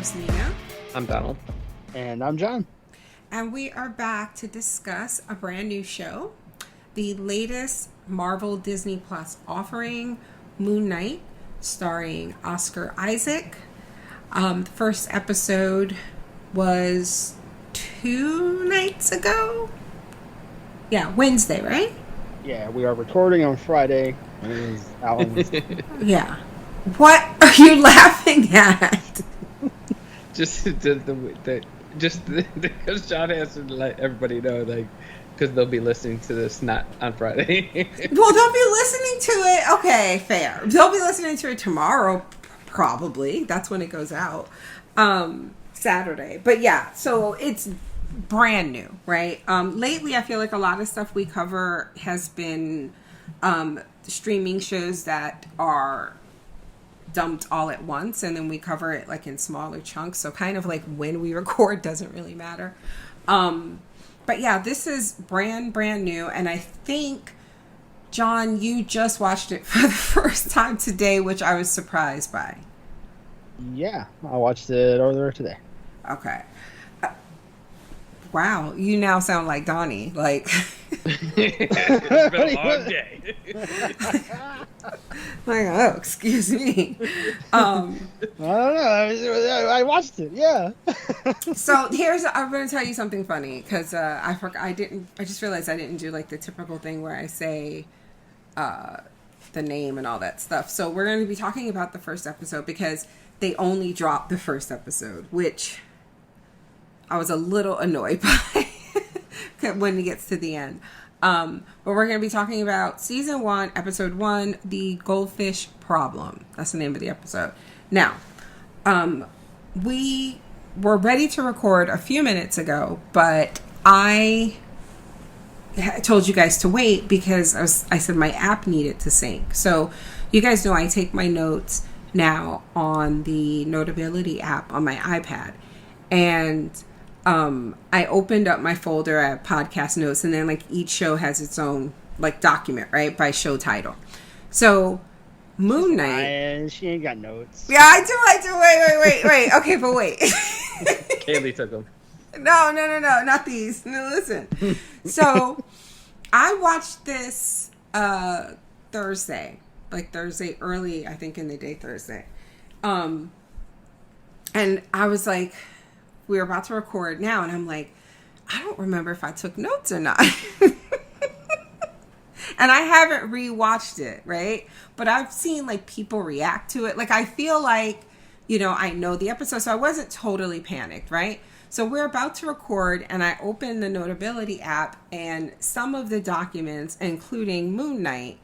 host, Nina. I'm Donald. And I'm John. And we are back to discuss a brand new show, the latest Marvel Disney Plus offering, Moon Knight, starring Oscar Isaac. The first episode was 2 nights ago. Yeah, Wednesday, right? Yeah, we are recording on Friday. And it is out on Wednesday. Yeah. What are you laughing at? Just because John has to let everybody know, like, because they'll be listening to this not on Friday. Well, they'll be listening to it. Okay, fair. They'll be listening to it tomorrow, probably. That's when it goes out. Saturday. But yeah, so it's brand new, right? Lately, I feel like a lot of stuff we cover has been streaming shows that are dumped all at once, and then we cover it like in smaller chunks, so kind of like when we record doesn't really matter. But yeah, this is brand new, and I think, John, you just watched it for the first time today, which I was surprised by. Yeah, I watched it earlier today. Okay. Wow, you now sound like Donnie. Like, It's been a long day. like, oh, excuse me. I don't know. I watched it. Yeah. So I'm going to tell you something funny, because I just realized I didn't do like the typical thing where I say the name and all that stuff. So we're going to be talking about the first episode because they only dropped the first episode, which I was a little annoyed by when it gets to the end. But we're going to be talking about season 1, episode 1, the Goldfish Problem. That's the name of the episode. Now, we were ready to record a few minutes ago, but I told you guys to wait because I said my app needed to sync. So you guys know I take my notes now on the Notability app on my iPad. And I opened up my folder at podcast notes, and then like each show has its own like document, right, by show title. So Moon Knight. She ain't got notes. Yeah, I do. Wait. Okay, but wait. Kaylee took them. No, not these. No, listen. So I watched this Thursday early, I think in the day Thursday. And I was like, we were about to record now, and I'm like, I don't remember if I took notes or not. And I haven't rewatched it, right? But I've seen like people react to it. Like, I feel like, I know the episode, so I wasn't totally panicked, right? So we're about to record, and I open the Notability app, and some of the documents, including Moon Knight,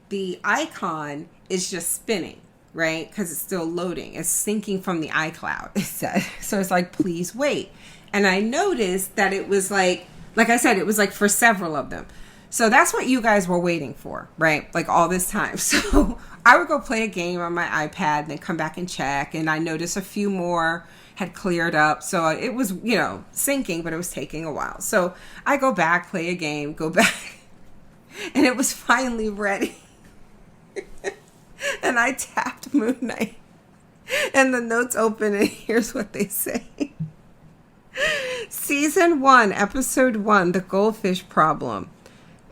the icon is just spinning, right? Because it's still loading. It's syncing from the iCloud, it said. So it's like, please wait. And I noticed that it was like I said, it was like for several of them. So that's what you guys were waiting for, right? Like all this time. So I would go play a game on my iPad and then come back and check. And I noticed a few more had cleared up. So it was, syncing, but it was taking a while. So I go back, play a game, go back. And it was finally ready. And I tapped Moon Knight. And the notes open, and here's what they say. Season 1, episode 1, the Goldfish Problem.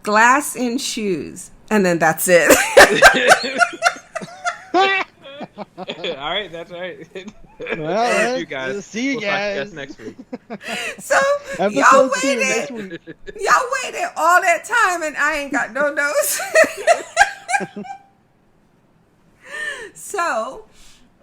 Glass in shoes. And then that's it. All right, that's right. Well, you guys. See you guys Next week. So y'all waited all that time, and I ain't got no notes. So,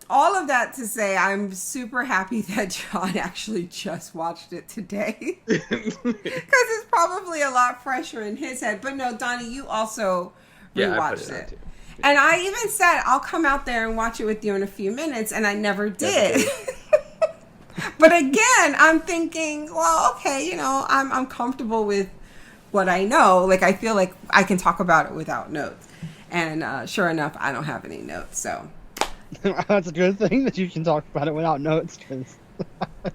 all of that to say, I'm super happy that John actually just watched it today. Because it's probably a lot fresher in his head. But no, Donnie, you also rewatched it. Too. And I even said, I'll come out there and watch it with you in a few minutes, and I never did. But again, I'm thinking, well, okay, I'm comfortable with what I know. Like, I feel like I can talk about it without notes. And sure enough, I don't have any notes, so. That's a good thing that you can talk about it without notes, because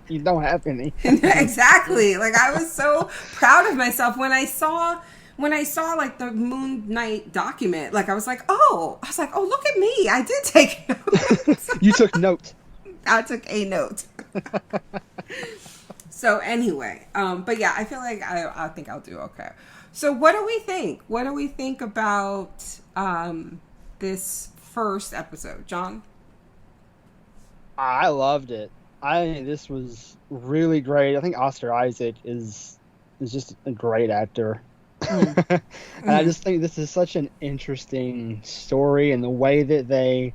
you don't have any. Exactly. Like, I was so proud of myself when I saw like the Moon Knight document. Like, I was like, oh, look at me. I did take notes. You took notes. I took a note. So anyway, but yeah, I feel like I think I'll do okay. So what do we think? What do we think about this first episode, John? I loved it. I think this was really great. I think Oscar Isaac is just a great actor. And I just think this is such an interesting story, and the way that they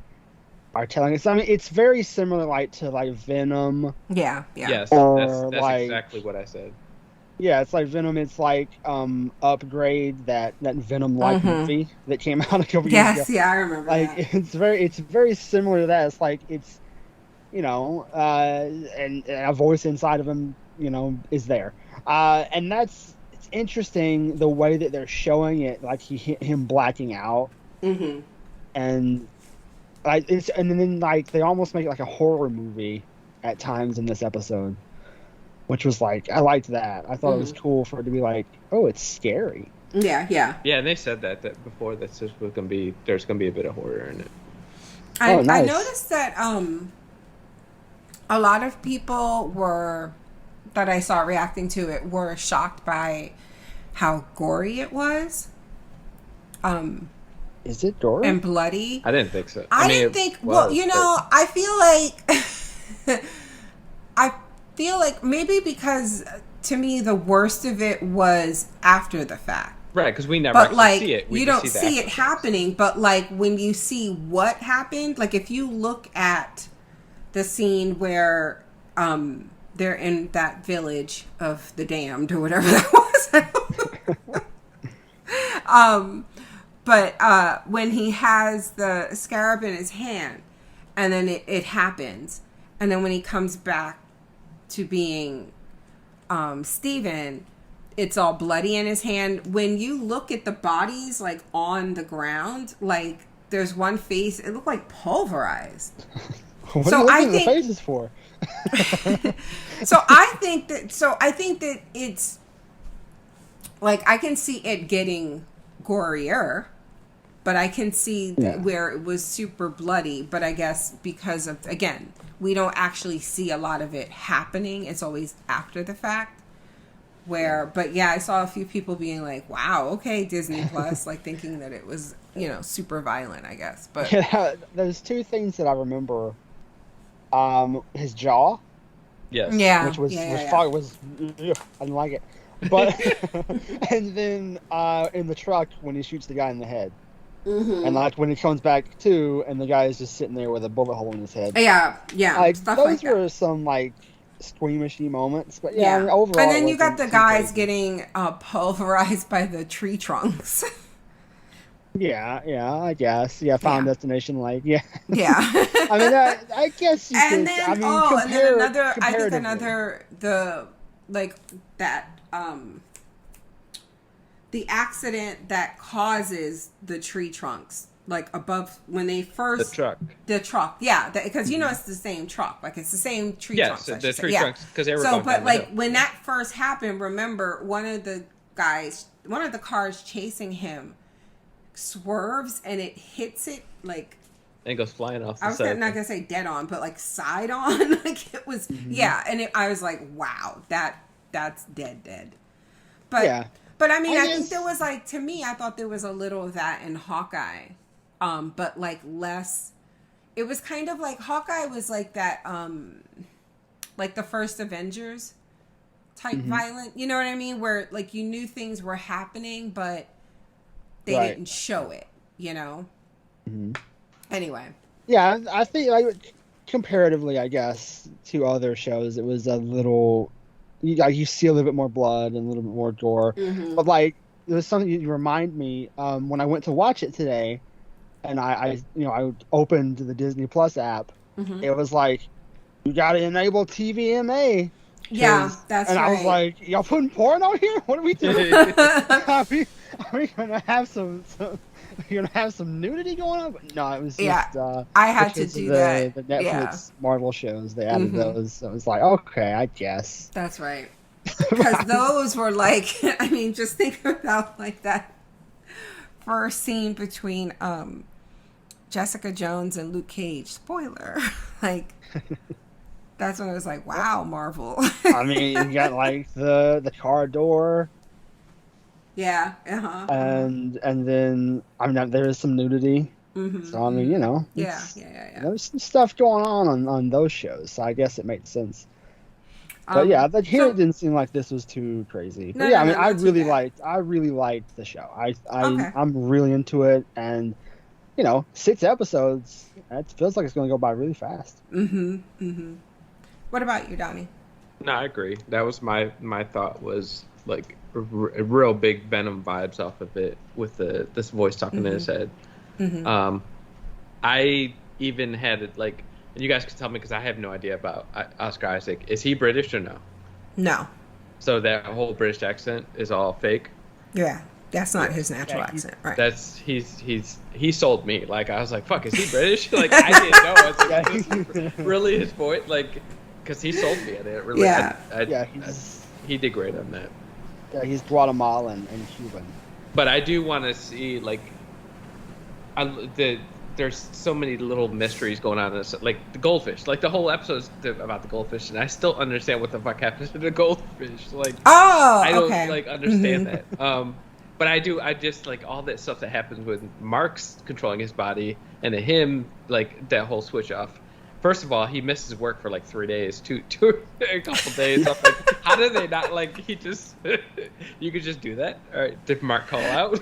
are telling us. I mean, it's very similar, to Venom. Yeah. Yes, Or that's like, exactly what I said. Yeah, it's like Venom. It's like Upgrade, that Venom-like movie that came out a couple years ago. Yes, yeah, I remember. Like it's very similar to that. It's like it's and a voice inside of him, is there, and it's interesting the way that they're showing it, like him blacking out, and then they almost make it like a horror movie at times in this episode, which was like, I liked that. I thought it was cool for it to be like, oh, it's scary. Yeah. And they said that before, that there's gonna be a bit of horror in it. I nice. noticed that a lot of people that I saw reacting to it were shocked by how gory it was. Is it gory? And bloody. I didn't think so. I didn't think. Well, I feel like maybe because to me the worst of it was after the fact. Right, because we never actually see it. You don't see it happening, but when you see what happened, if you look at the scene where they're in that village of the damned or whatever that was. But when he has the scarab in his hand, and then it happens, and then when he comes back to being Steven, it's all bloody in his hand. When you look at the bodies on the ground, there's one face, it looked like pulverized. What are you looking at the faces for? So I think that it's I can see it getting gorier, but I can see where it was super bloody. But I guess because of, again, we don't actually see a lot of it happening. It's always after the fact. But yeah, I saw a few people being like, "Wow, okay, Disney Plus," thinking that it was super violent. I guess, but there's two things that I remember. His jaw. Yes. Yeah. Which was I didn't like it. But and then in the truck when he shoots the guy in the head. And when he comes back to, and the guy is just sitting there with a bullet hole in his head. Yeah. Those were some squeamishy moments, but I mean, overall. And then you got the guys getting pulverized by the tree trunks. Yeah, I guess. Yeah, Final Destination, Yeah. I mean, I guess you and could. then, I mean, and then another. I think another the accident that causes the tree trunks, above when they first the truck, because it's the same truck, it's the same tree trunks. Yes, the tree trunks, because they were going down the hill. When that first happened, remember one of the cars chasing him swerves and it hits it and goes flying off the side. I was not gonna say dead on, but side on. It was and I was like, wow, that's dead. But but I mean, I think there was to me, I thought there was a little of that in Hawkeye, but less. It was kind of Hawkeye was that, the first Avengers type violent. You know what I mean? Where you knew things were happening, but they didn't show it, Anyway. Yeah, I think comparatively, I guess, to other shows, it was a little, you see a little bit more blood and a little bit more gore. But there was something you remind me when I went to watch it today, and I opened the Disney Plus app. It was you got to enable TVMA. Yeah, that's and right. I was like, y'all putting porn out here? What are we doing? Are we gonna have some you're gonna have some nudity going on? But no, it was just I had to do that. The Netflix Marvel shows, they added those. So it was okay, I guess. That's right. Because those were I mean, just think about that first scene between Jessica Jones and Luke Cage. Spoiler. Like, that's when I was like, wow, Marvel. I mean, you got like the car door, Yeah. and then I mean there is some nudity. So I mean, Yeah. there's some stuff going on those shows. So I guess it makes sense. But yeah, but here it didn't seem like this was too crazy. But I mean, I really liked the show. I'm really into it, and 6 episodes. It feels like it's going to go by really fast. What about you, Donnie? No, I agree. That was my thought, was like real big Venom vibes off of it, with this voice talking in his head. I even had it like, and you guys can tell me because I have no idea about Oscar Isaac. Is he British or no? No. So that whole British accent is all fake? Yeah. That's not his natural accent, right? He sold me. Like, I was like, fuck, is he British? Like, I didn't know. I was like, is this really his voice? Like, because he sold me. I didn't really. He did great on that. Yeah, he's Guatemalan and Cuban. But I do want to see, like, there's so many little mysteries going on in this, like the goldfish. Like, the whole episode's about the goldfish, and I still understand what the fuck happens to the goldfish. Like, I don't like understand that. But I just like all that stuff that happens with Mark's controlling his body, and then him, like, that whole switch off. First of all, he misses work for like 3 days, a couple days. I'm like, how did they not, like, he just, you could just do that? All right, did Mark call out?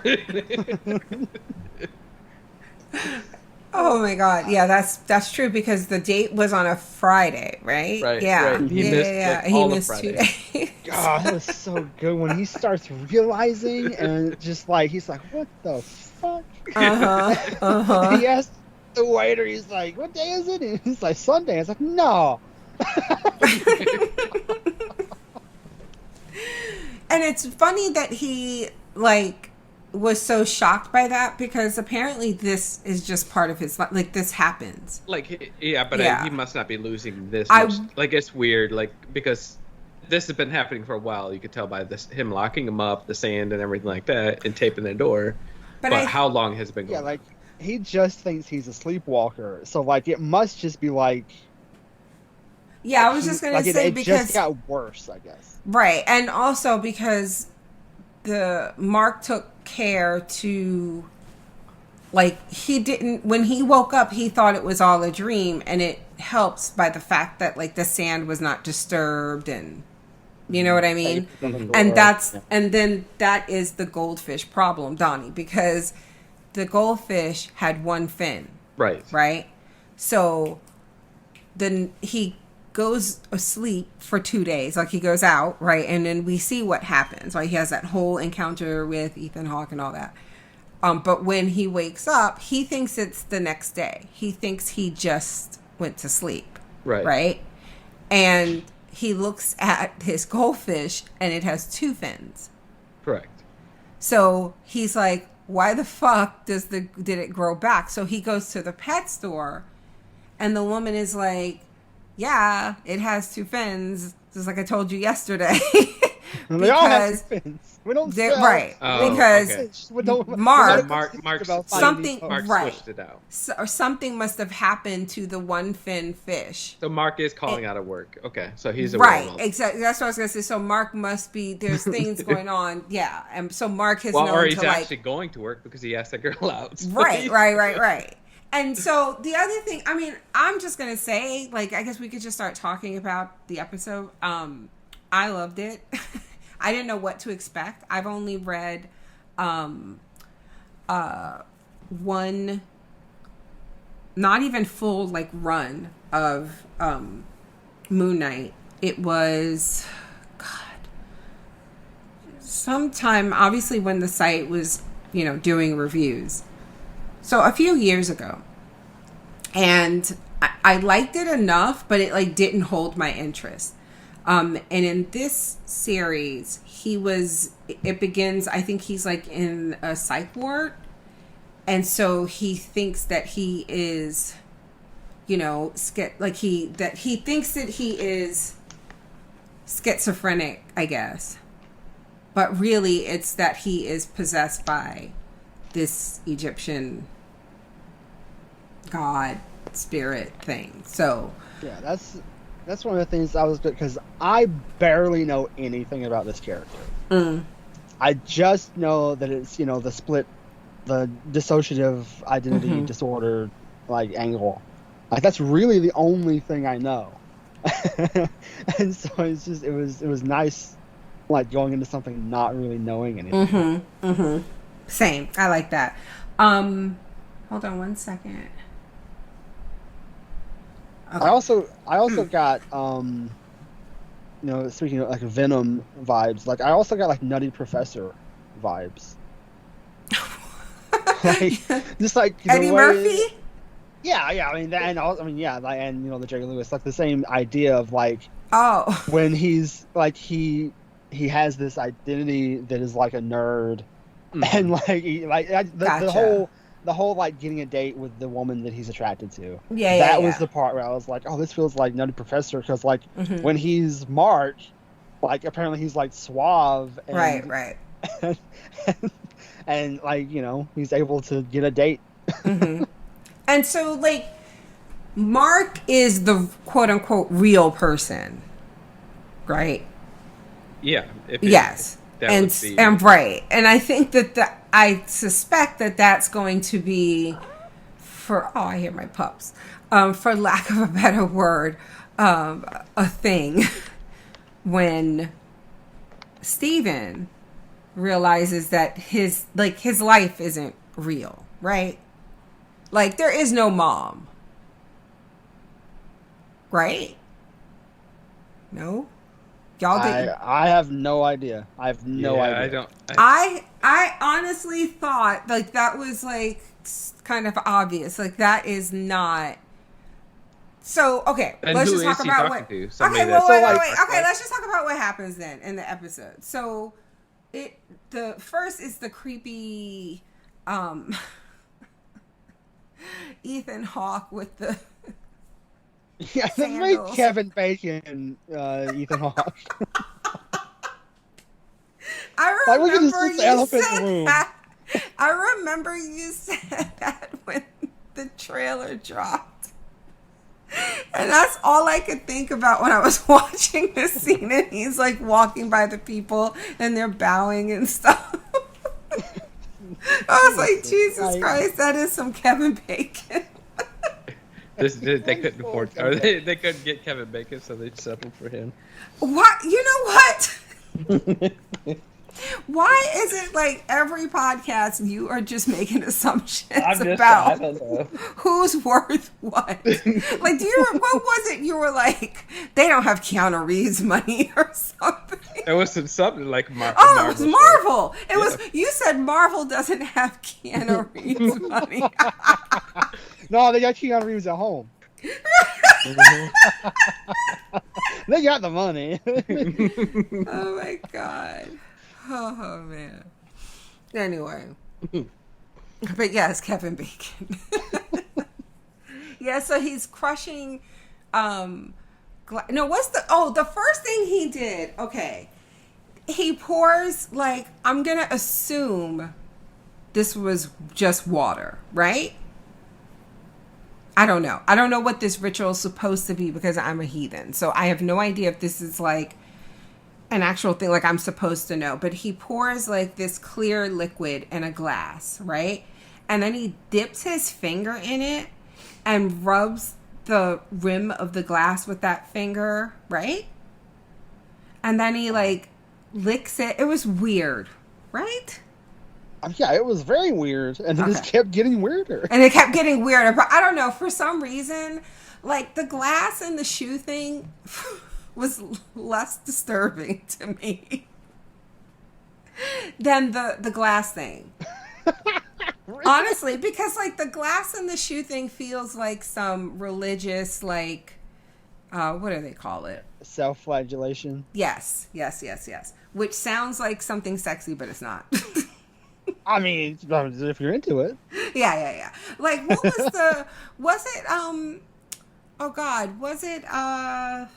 Oh my God! Yeah, that's true, because the date was on a Friday, right? Right. Yeah. Right. He missed he missed 2 days. God, that was so good when he starts realizing, and just like he's like, "What the fuck?" He asked the waiter, he's like, "What day is it?" And he's like, "Sunday." It's like, "No." And it's funny that he was so shocked by that, because apparently this is just part of his life. Like, this happens. Like, yeah, but he must not be losing this much. Like, it's weird, like, because this has been happening for a while. You could tell by him locking him up, the sand and everything like that, and taping their door. But how long has it been going on? Yeah, like, he just thinks he's a sleepwalker. So, like, it must just be like... Yeah, I was just going to say, it because... just got worse, I guess. Right, and also because Mark took care to, like, he didn't, when he woke up, he thought it was all a dream, and it helps by the fact that, like, the sand was not disturbed, and you know what I mean? And and then that is the goldfish problem, Donnie, because the goldfish had one fin. Right? So then he goes asleep for 2 days, like, he goes out, right, and then we see what happens, right? He has that whole encounter with Ethan Hawke and all that, but when he wakes up, he thinks it's the next day. He thinks he just went to sleep, right? And he looks at his goldfish, and it has 2 fins. Correct. So he's like, why the fuck did it grow back? So he goes to the pet store, and the woman is like, yeah, it has 2 fins, just like I told you yesterday. They all have 2 fins. We don't sell. Right. Because Mark something switched it out. Or something must have happened to the one fin fish. So Mark is calling out of work. Okay, so he's aware. Right, exactly. That's what I was gonna say. So Mark must be, there's things going on. Yeah, and so Mark has known or he's to, like, actually going to work because he asked that girl out. So Right. And so the other thing, I mean, I'm just going to say, like, I guess we could just start talking about the episode. I loved it. I didn't know what to expect. I've only read one, not even full, like, run of Moon Knight. It was, sometime, obviously, when the site was, doing reviews. So a few years ago, and I liked it enough, but it, like, didn't hold my interest. And in this series, it begins, I think he's, like, in a psych ward. And so he thinks that he is, he thinks that he is schizophrenic, I guess. But really, it's that he is possessed by this Egyptian God, spirit thing. So yeah, that's one of the things I was good because I barely know anything about this character. I just know that it's the split, the dissociative identity disorder like angle. Like that's really the only thing I know. And so it was nice like going into something not really knowing anything. Same. I like that. Hold on one second. Okay. I also got speaking of like Venom vibes, like I also got like Nutty Professor vibes. Like just like Eddie Murphy. Yeah. I mean that, and the Jerry Lewis, like the same idea of like when he's like he has this identity that is like a nerd, and the whole like getting a date with the woman that he's attracted to. That was the part where I was like, oh, this feels like Nutty Professor, because like when he's Mark, like apparently he's like suave and, right. and like he's able to get a date. And so like Mark is the quote unquote real person, right? Yeah. Yes. And right. And I think that I suspect that that's going to be I hear my pups. For lack of a better word, a thing when Steven realizes that his life isn't real, right? Like there is no mom. Right? No? Y'all didn't. I have no idea. I have no idea. I honestly thought like that was like kind of obvious. Like that is not. So okay, and let's just talk about what. Okay, wait. Okay, let's just talk about what happens then in the episode. So the first is the creepy Ethan Hawke with the. Yeah, that's very Kevin Bacon, Ethan Hawke. I remember you said that. I remember you said that when the trailer dropped. And that's all I could think about when I was watching this scene. And he's like walking by the people and they're bowing and stuff. I was like, Jesus Christ, that is some Kevin Bacon. They couldn't afford, or they couldn't get Kevin Bacon, so they settled for him. What? You know what? Why is it like every podcast you are just making assumptions about who's worth what? Like, what was it? You were like, they don't have Keanu Reeves money or something. It was something like Marvel. Oh, it was Marvel. It was. You said Marvel doesn't have Keanu Reeves money. No, they got Keanu Reeves at home. They got the money. Oh my God. Oh man. Anyway. But yes, Kevin Bacon. Yeah, so he's crushing the first thing he did, okay. He pours, like, I'm gonna assume this was just water, right? I don't know. I don't know what this ritual is supposed to be because I'm a heathen. So I have no idea if this is like an actual thing, like I'm supposed to know. But he pours like this clear liquid in a glass, right? And then he dips his finger in it and rubs the rim of the glass with that finger, right? And then he like licks it. It was weird, right? Yeah, it was very weird, and it just kept getting weirder. And it kept getting weirder, but I don't know, for some reason, like, the glass and the shoe thing was less disturbing to me than the glass thing. Really? Honestly, because, like, the glass and the shoe thing feels like some religious, like, what do they call it? Self-flagellation? Yes. Which sounds like something sexy, but it's not. I mean, if you're into it. Yeah. Like, what was it, oh God, was it, Are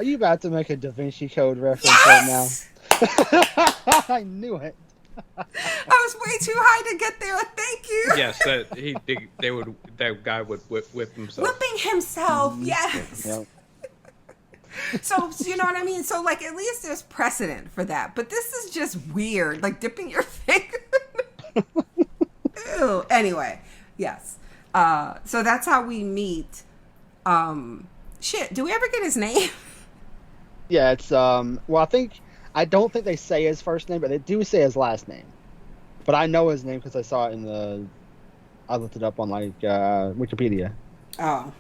you about to make a Da Vinci Code reference yes! right now? I knew it. I was way too high to get there. Thank you. Yes, that guy would whip himself. Whipping himself, yes. Yep. So, you know what I mean? So, like, at least there's precedent for that. But this is just weird. Like, dipping your finger. Ew. Anyway, yes. So that's how we meet. Shit, do we ever get his name? Yeah, it's, well, I don't think they say his first name, but they do say his last name. But I know his name because I saw it I looked it up on, like, Wikipedia. Oh.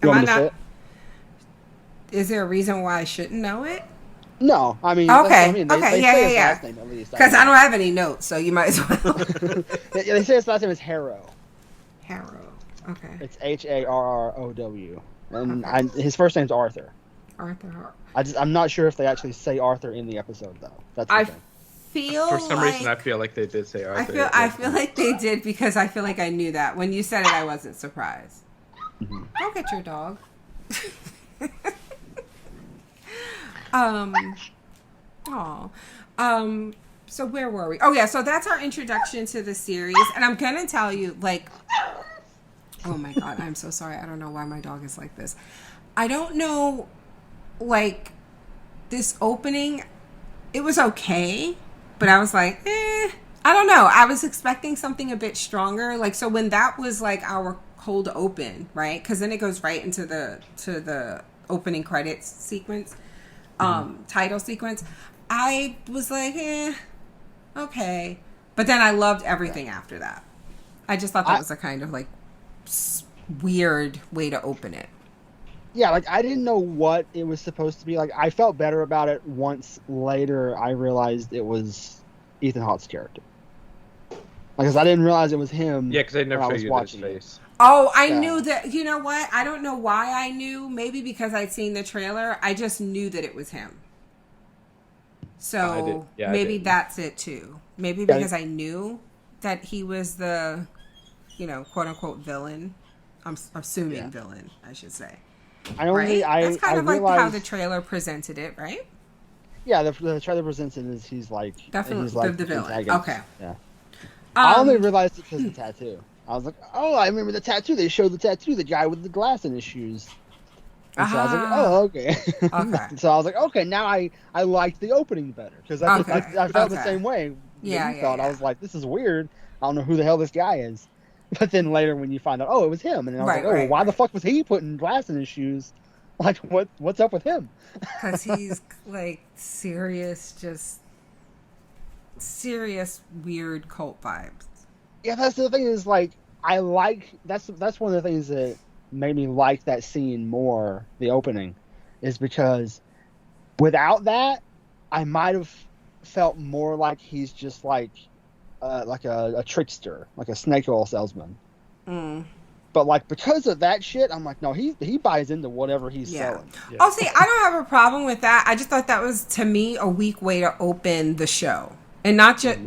You want me to say it? Is there a reason why I shouldn't know it? No, I mean, okay, They say his last name at least. Because I don't have any notes, so you might as well. They say his last name is Harrow. Harrow, okay. It's Harrow, and his first name's Arthur. Arthur. I'm not sure if they actually say Arthur in the episode though. That's the thing. For some reason, I feel like they did say Arthur. I feel like they did because I feel like I knew that when you said it. I wasn't surprised. Mm-hmm. Go get your dog. So where were we? Oh yeah, so that's our introduction to the series, and I'm gonna tell you, like, oh my god, I'm so sorry. I don't know why my dog is like this. I don't know, like, this opening, it was okay, but I was like, I don't know. I was expecting something a bit stronger. Like, so when that was like our cold open, right? Because then it goes right into the opening credits sequence. Title sequence, I was like, okay. But then I loved everything after that. I just thought that was a kind of, like, weird way to open it. Yeah, like, I didn't know what it was supposed to be. Like, I felt better about it once later I realized it was Ethan Hawke's character. Because I didn't realize it was him. Yeah, because they never showed you his face. Oh, I knew that. You know what? I don't know why I knew. Maybe because I'd seen the trailer. I just knew that it was him. So maybe that's it too. Maybe because I knew that he was the, quote unquote villain. I'm assuming villain, I should say. That's kind of like how the trailer presented it, right? Yeah, the trailer presents it as he's like definitely the villain. Okay. Yeah. I only realized it because of the tattoo. I was like, oh, I remember the tattoo. They showed the tattoo, the guy with the glass in his shoes. And so I was like, oh, okay. Okay. So I was like, okay, now I liked the opening better. Because I felt the same way. Yeah, you thought. I was like, this is weird. I don't know who the hell this guy is. But then later when you find out, oh, it was him. And I was like, oh, why the fuck was he putting glass in his shoes? Like, what's up with him? Because he's, like, serious weird cult vibes. Yeah, that's the thing is, like, that's one of the things that made me like that scene more, the opening, is because without that, I might have felt more like he's just like a trickster, like a snake oil salesman. Mm. But, like, because of that shit, I'm like, no, he buys into whatever he's selling. Yeah. Oh, see, I don't have a problem with that. I just thought that was, to me, a weak way to open the show. And not just,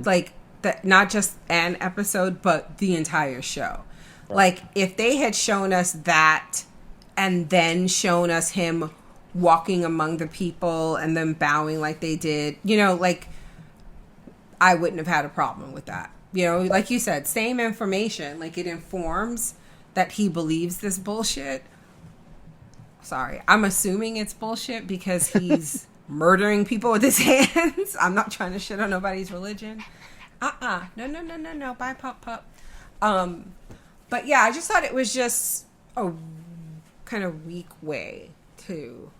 not just an episode, but the entire show. Right. Like, if they had shown us that and then shown us him walking among the people and them bowing like they did, I wouldn't have had a problem with that. Like you said, same information. Like, it informs that he believes this bullshit. Sorry, I'm assuming it's bullshit because he's murdering people with his hands. I'm not trying to shit on nobody's religion. No, bye, pup. But yeah, I just thought it was just a kind of weak way to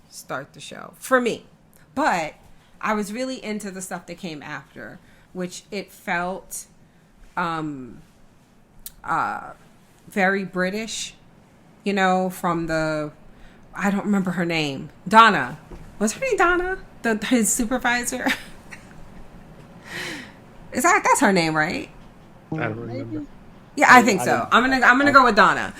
start the show for me. But I was really into the stuff that came after, which it felt very British, from I don't remember her name. Donna. Was her name Donna? His supervisor? That's her name, right? I don't remember. Yeah, I think so. I'm gonna go with Donna.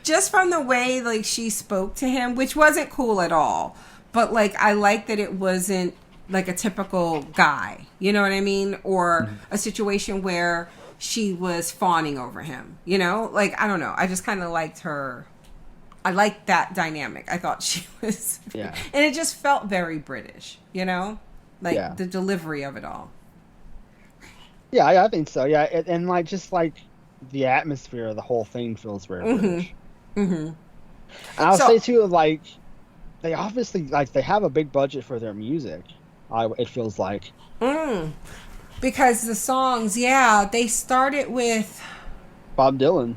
Just from the way, like, she spoke to him, which wasn't cool at all. But, like, I like that it wasn't like a typical guy. You know what I mean? Or a situation where she was fawning over him. Like, I don't know. I just kind of liked her. I liked that dynamic. I thought she was... Yeah. And it just felt very British, like the delivery of it all. Yeah, I think so. Yeah, and like just like the atmosphere of the whole thing feels very British. And I'll say too, like they obviously like they have a big budget for their music. It feels like because the songs, they started with Bob Dylan.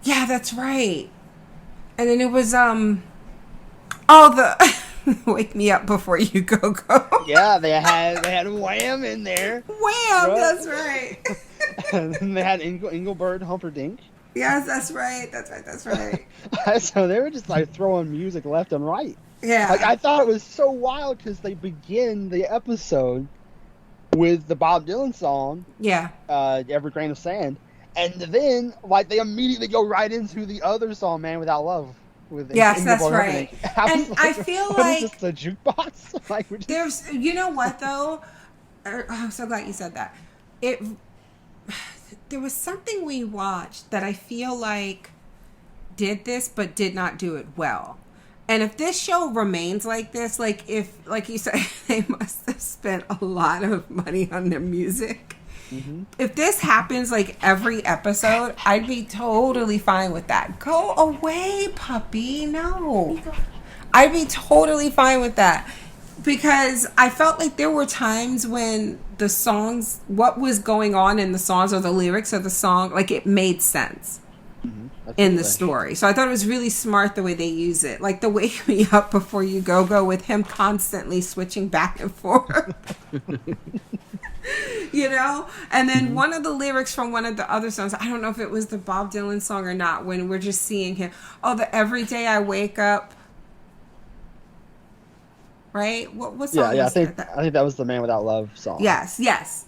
Yeah, that's right. And then it was the Wake Me Up Before You Go Go. Yeah, they had Wham in there. Wham, that's right. And then they had Engelbert Humperdinck. Yes, that's right. So they were just like throwing music left and right. Yeah. Like I thought it was so wild because they begin the episode with the Bob Dylan song. Yeah. Every Grain of Sand. And then like they immediately go right into the other song, Man Without Love. Yes, that's right. And I feel like is this, the jukebox? Like there's, you know what though? I'm so glad you said that. There was something we watched that I feel like did this but did not do it well. And if this show remains like this, like if, like you said, they must have spent a lot of money on their music. Mm-hmm. If this happens like every episode, I'd be totally fine with that. Go away, puppy. No. I'd be totally fine with that. Because I felt like there were times when the songs, what was going on in the songs or the lyrics of the song, like it made sense in the story. So I thought it was really smart the way they use it. Like the Wake Me Up Before You Go with him constantly switching back and forth. You know? And then one of the lyrics from one of the other songs, I don't know if it was the Bob Dylan song or not, when we're just seeing him. Oh, the Every Day I Wake Up. Right? What song I was think that? I think that was the Man Without Love song. Yes.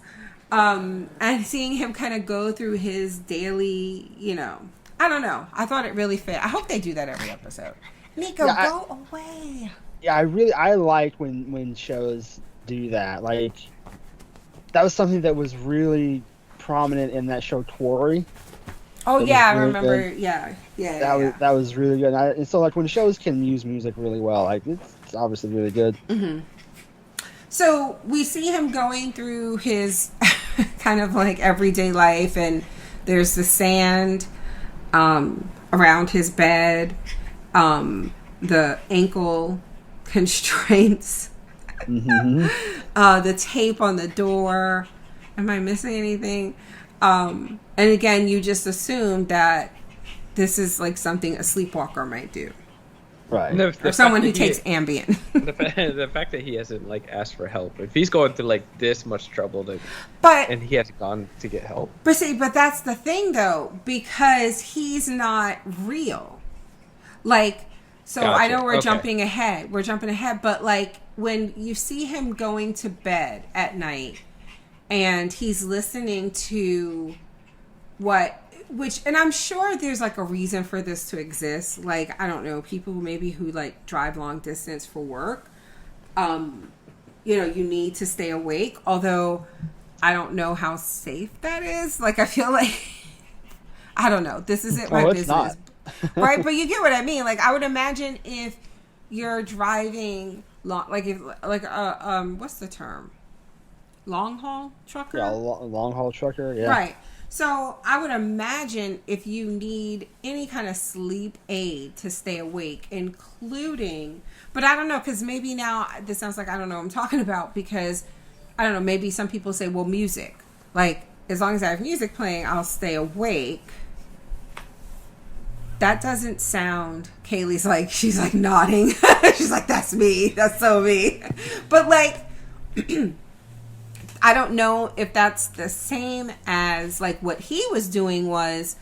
And seeing him kind of go through his daily, you know, I don't know. I thought it really fit. I hope they do that every episode. Nico, go away. Yeah, I like when shows do that. Like that was something that was really prominent in that show Tori. Oh yeah, I remember. Good. Yeah. That was really good. And so like when shows can use music really well, like it's obviously really good. Mm-hmm. So we see him going through his kind of like everyday life, and there's the sand around his bed, the ankle constraints, the tape on the door. Am I missing anything? And again, you just assume that this is like something a sleepwalker might do. Right. Or someone who takes Ambien. The fact that he hasn't like asked for help. If he's going through like this much trouble and he hasn't gone to get help. But that's the thing though, because he's not real. Like, so gotcha. I know we're jumping ahead. But like when you see him going to bed at night and he's listening to and I'm sure there's like a reason for this to exist. Like, I don't know, people maybe who like drive long distance for work, you know, you need to stay awake. Although I don't know how safe that is. Like, I feel like, I don't know. This isn't my business. Right? But you get what I mean. Like, I would imagine if you're driving long, like if, like, what's the term? Long haul trucker? Yeah, long haul trucker. Yeah. Right. So I would imagine if you need any kind of sleep aid to stay awake, including, but I don't know, because maybe now this sounds like I don't know what I'm talking about, because I don't know, maybe some people say, well, music. Like, as long as I have music playing, I'll stay awake. That doesn't sound, Kaylee's like, she's like nodding. She's like, that's me. That's so me. But like, I don't know if that's the same as like what he was doing was,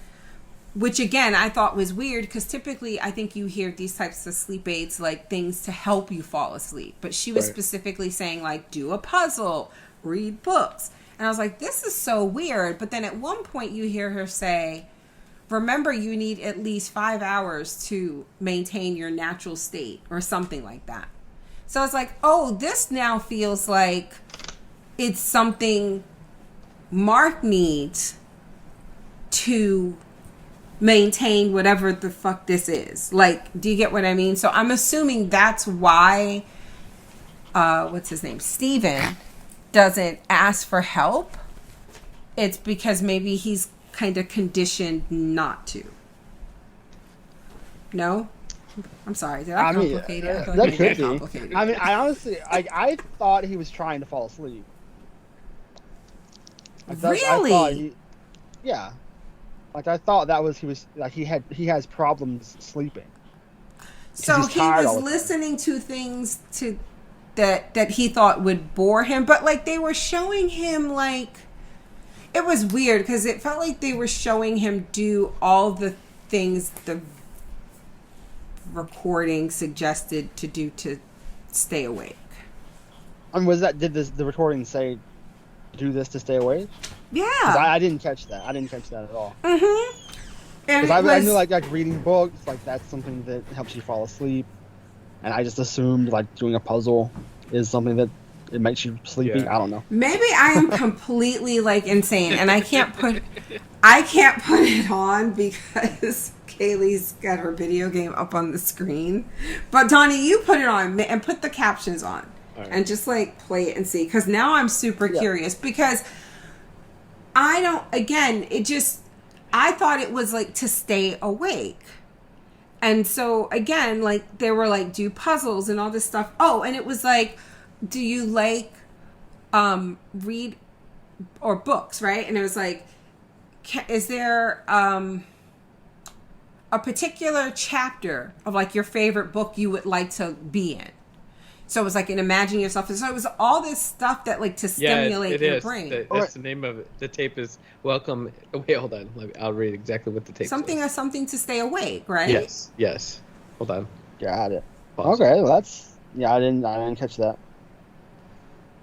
which again, I thought was weird because typically I think you hear these types of sleep aids, like things to help you fall asleep. But she was specifically saying like, do a puzzle, read books. And I was like, this is so weird. But then at one point you hear her say, remember, you need at least 5 hours to maintain your natural state or something like that. So I was like, oh, this now feels like it's something Mark needs to maintain whatever the fuck this is. Like, do you get what I mean? So I'm assuming that's why what's his name, Steven, doesn't ask for help, it's because maybe he's kind of conditioned not to. No? I'm sorry. Did I complicate it? I feel like that could be. I mean, I honestly, I thought he was trying to fall asleep. Really? Yeah. Like I thought that was he has problems sleeping. So he was listening to things that he thought would bore him, but like they were showing him like it was weird because it felt like they were showing him do all the things the recording suggested to do to stay awake. And did the recording say do this to stay awake? Yeah. I didn't catch that. I didn't catch that at all. Mm-hmm. Because I knew like reading books, like that's something that helps you fall asleep, and I just assumed like doing a puzzle is something that it makes you sleepy. Yeah. I don't know. Maybe I am completely like insane, and I can't put it on because Kaylee's got her video game up on the screen. But Donnie, you put it on and put the captions on, right, and just like play it and see. Because now I'm super curious because I don't. Again, I thought it was like to stay awake. And so again, like they were like do puzzles and all this stuff. Oh, and it was like, do you like read or books, right? And it was like, is there a particular chapter of like your favorite book you would like to be in? So it was like an imagine yourself. So it was all this stuff that like to stimulate your brain. That's the name of it. The tape is Welcome. Oh, wait, hold on. I'll read exactly what the tape says. Something to stay awake, right? Yes. Hold on. Got it. Pause. Okay, well that's I didn't catch that.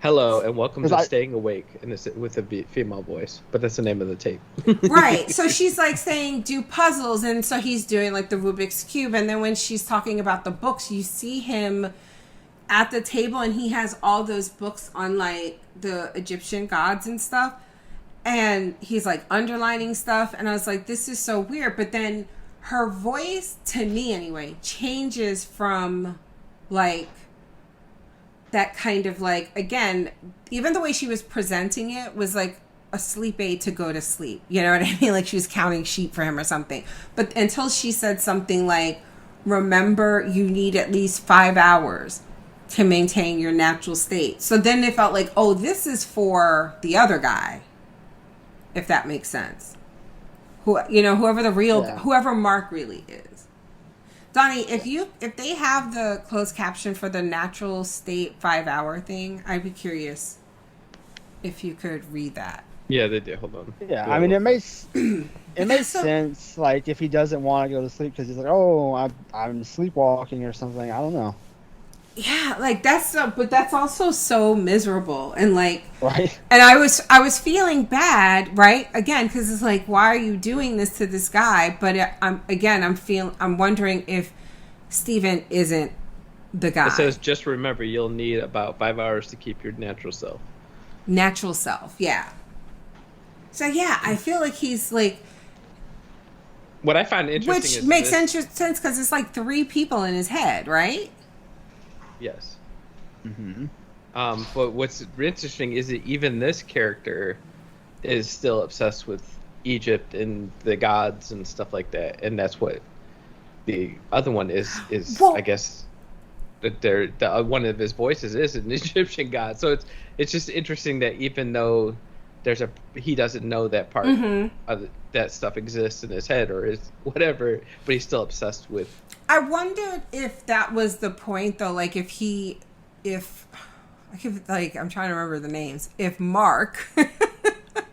Hello and welcome to Staying Awake, and it's with a female voice, but that's the name of the tape. Right. So she's like saying do puzzles, and so he's doing like the Rubik's Cube, and then when she's talking about the books, you see him at the table and he has all those books on like the Egyptian gods and stuff, and he's like underlining stuff, and I was like, this is so weird. But then her voice, to me anyway, changes from like that kind of like, again, even the way she was presenting it was like a sleep aid to go to sleep, you know what I mean? Like she was counting sheep for him or something. But until she said something like, remember you need at least 5 hours to maintain your natural state. So then it felt like, oh, this is for the other guy, if that makes sense. Whoever Mark really is. Donnie, if they have the closed caption for the natural state 5 hour thing, I'd be curious if you could read that. Yeah, they do. Hold on. Yeah, I mean it makes sense. Like if he doesn't want to go to sleep because he's like, oh, I'm sleepwalking or something. I don't know. Yeah, like but that's also so miserable and like, right. And I was feeling bad, right? Again, because it's like, why are you doing this to this guy? But I'm wondering if Steven isn't the guy. It says, just remember, you'll need about 5 hours to keep your natural self. Natural self, yeah. So yeah, I feel like he's like. What I find interesting which makes sense because it's like 3 people in his head, right? Yes. Mm-hmm. But what's interesting is that even this character is still obsessed with Egypt and the gods and stuff like that, and that's what the other one is. Well, I guess that one of his voices is an Egyptian god. So it's just interesting that even though he doesn't know that part of that stuff exists in his head or is whatever, but he's still obsessed with. I wondered if that was the point though, like I'm trying to remember the names. If Mark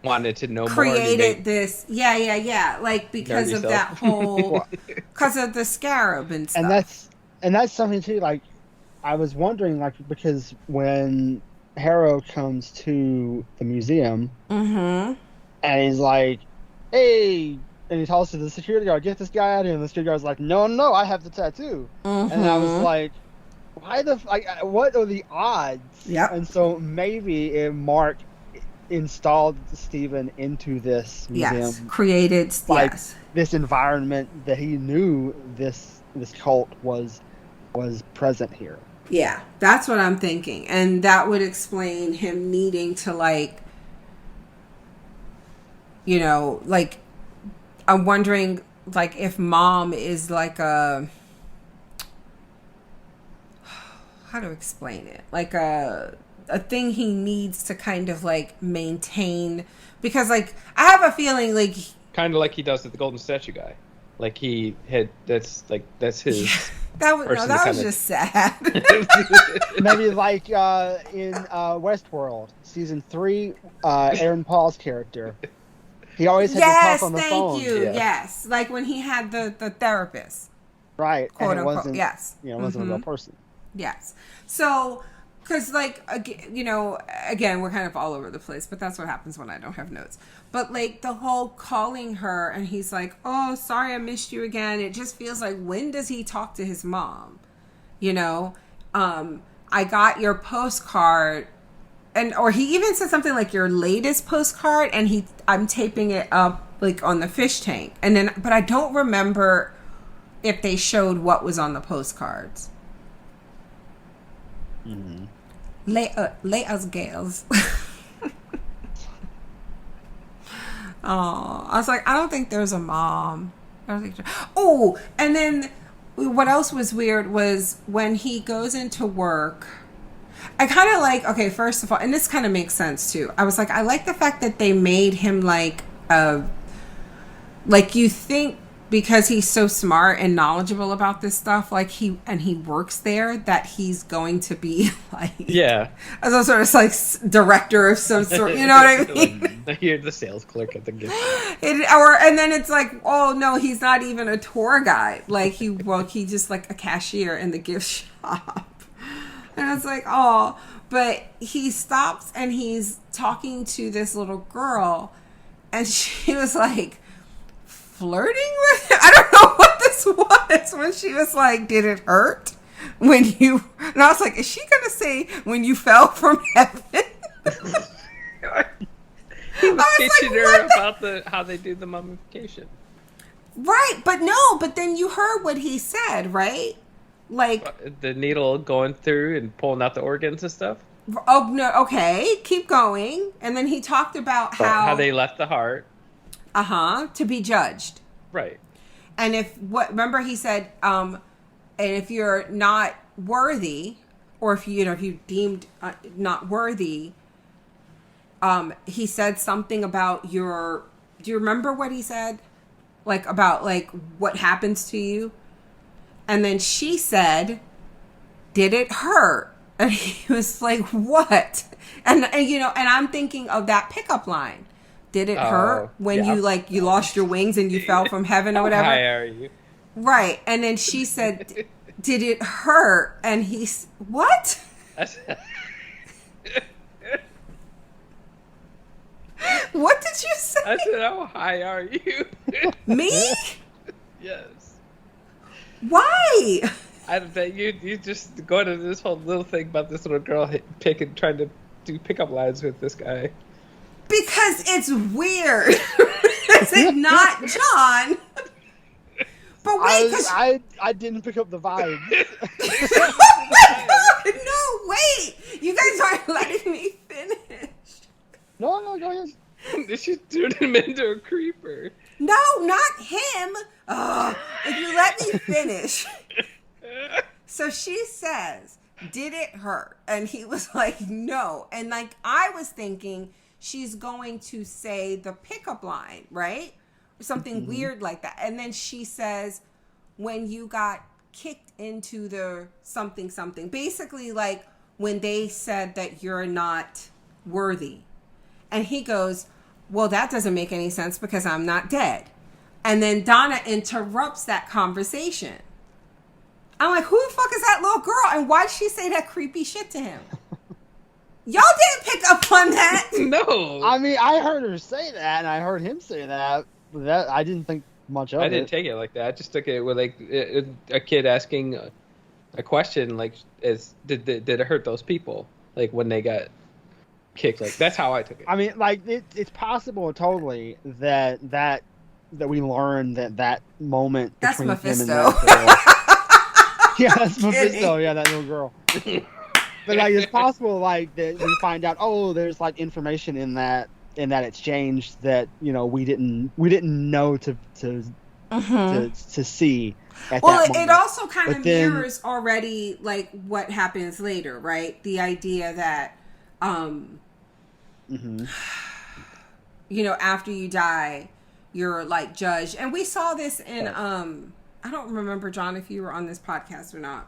wanted to know created this, like because of that whole, because of the scarab and stuff. And that's something too. Like I was wondering, like because when Harrow comes to the museum, and he's like, "Hey." And he tells to the security guard, get this guy out of here. And the security guard's like, no, I have the tattoo. And I was like, what are the odds? Yep. And so maybe Mark installed Steven into this museum. Yes, created, this environment that he knew this cult was present here. Yeah, that's what I'm thinking. And that would explain him needing to, like, you know, like, I'm wondering, like, if mom is like how to explain it? Like a thing he needs to kind of, like, maintain. Because, like, I have a feeling, like... Kind of like he does with the Golden Statue guy. Like, that's his... That was just sad. Maybe like in Westworld, season 3, Aaron Paul's character. He always had to talk on the phone. Yes, thank you. Yeah. Yes, like when he had the therapist. Right, quote and it unquote. wasn't. Yes, it wasn't a real person. Yes, so because, like, you know, again, we're kind of all over the place, but that's what happens when I don't have notes. But, like, the whole calling her and he's like, "Oh, sorry, I missed you again." It just feels like, when does he talk to his mom? You know, I got your postcard, or he even said something like your latest postcard, and I'm taping it up, like, on the fish tank, and then, but I don't remember if they showed what was on the postcards. Mm-hmm. Lay us gals. Oh, I was like, I don't think there's a mom. I don't think. Oh, and then what else was weird was when he goes into work. I kind of like, okay, first of all, and this kind of makes sense too. I was like, I like the fact that they made him like you think, because he's so smart and knowledgeable about this stuff, like he works there, that he's going to be like, as a sort of like director of some sort, you know what I mean? You're the sales clerk at the gift shop. And then it's like, oh no, he's not even a tour guide. Like he just like a cashier in the gift shop. And it's like, oh, but he stops and he's talking to this little girl, and she was like flirting with him. I don't know what this was, when she was like, did it hurt when you... And I was like, is she going to say when you fell from heaven? He was teaching her about how they do the mummification. Right, but then you heard what he said, right? Like... The needle going through and pulling out the organs and stuff? Oh, no, okay, keep going. And then he talked about how they left the heart. To be judged. Right. And remember he said, and if you're not worthy, or if you deemed not worthy, he said something about do you remember what he said? Like, about, like, what happens to you? And then she said, did it hurt? And he was like, what? And I'm thinking of that pickup line. Did it hurt when you lost your wings and you fell from heaven or whatever? How high are you? Right. And then she said, did it hurt? And he's, what? What did you say? I said, how high are you? Me? Yes. Why? I bet you just go to this whole little thing about this little girl trying to do pickup lines with this guy. Because it's weird. Is it not, John? But wait, I didn't pick up the vibe. Oh my God! No, wait! You guys aren't letting me finish. No, go ahead. She turned him into a creeper. No, not him. If you let me finish. So she says, did it hurt? And he was like, no. And like, I was thinking she's going to say the pickup line, right? Or something weird like that. And then she says, when you got kicked into the something. Basically, like, when they said that you're not worthy. And he goes, well, that doesn't make any sense because I'm not dead. And then Donna interrupts that conversation. I'm like, who the fuck is that little girl? And why'd she say that creepy shit to him? Y'all didn't pick up on that. No. I mean, I heard her say that, and I heard him say that. But that I didn't think much of it. I didn't take it like that. I just took it with like a kid asking a question, like, did it hurt those people? Like when they got kicked. Like that's how I took it. I mean, like it's possible totally that we learned that moment that's between Mephisto. him and that girl Yeah, that's Mephisto. Yeah, that little girl. But like, it's possible like that we find out. Oh, there's like information in that exchange that we didn't know to see. At Well, that moment. it also kind of mirrors already like what happens later, right? The idea that, after you die, you're like judged, and we saw this in I don't remember, John, if you were on this podcast or not,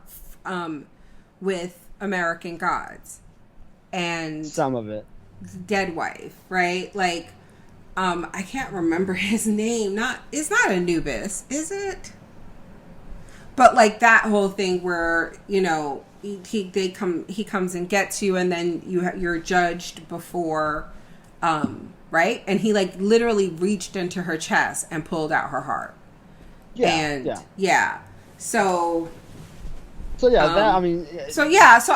with American Gods and some of it, Dead Wife, right? Like, I can't remember his name. It's not Anubis, is it? But like that whole thing where he comes and gets you, and then you're judged before, right? And he like literally reached into her chest and pulled out her heart. So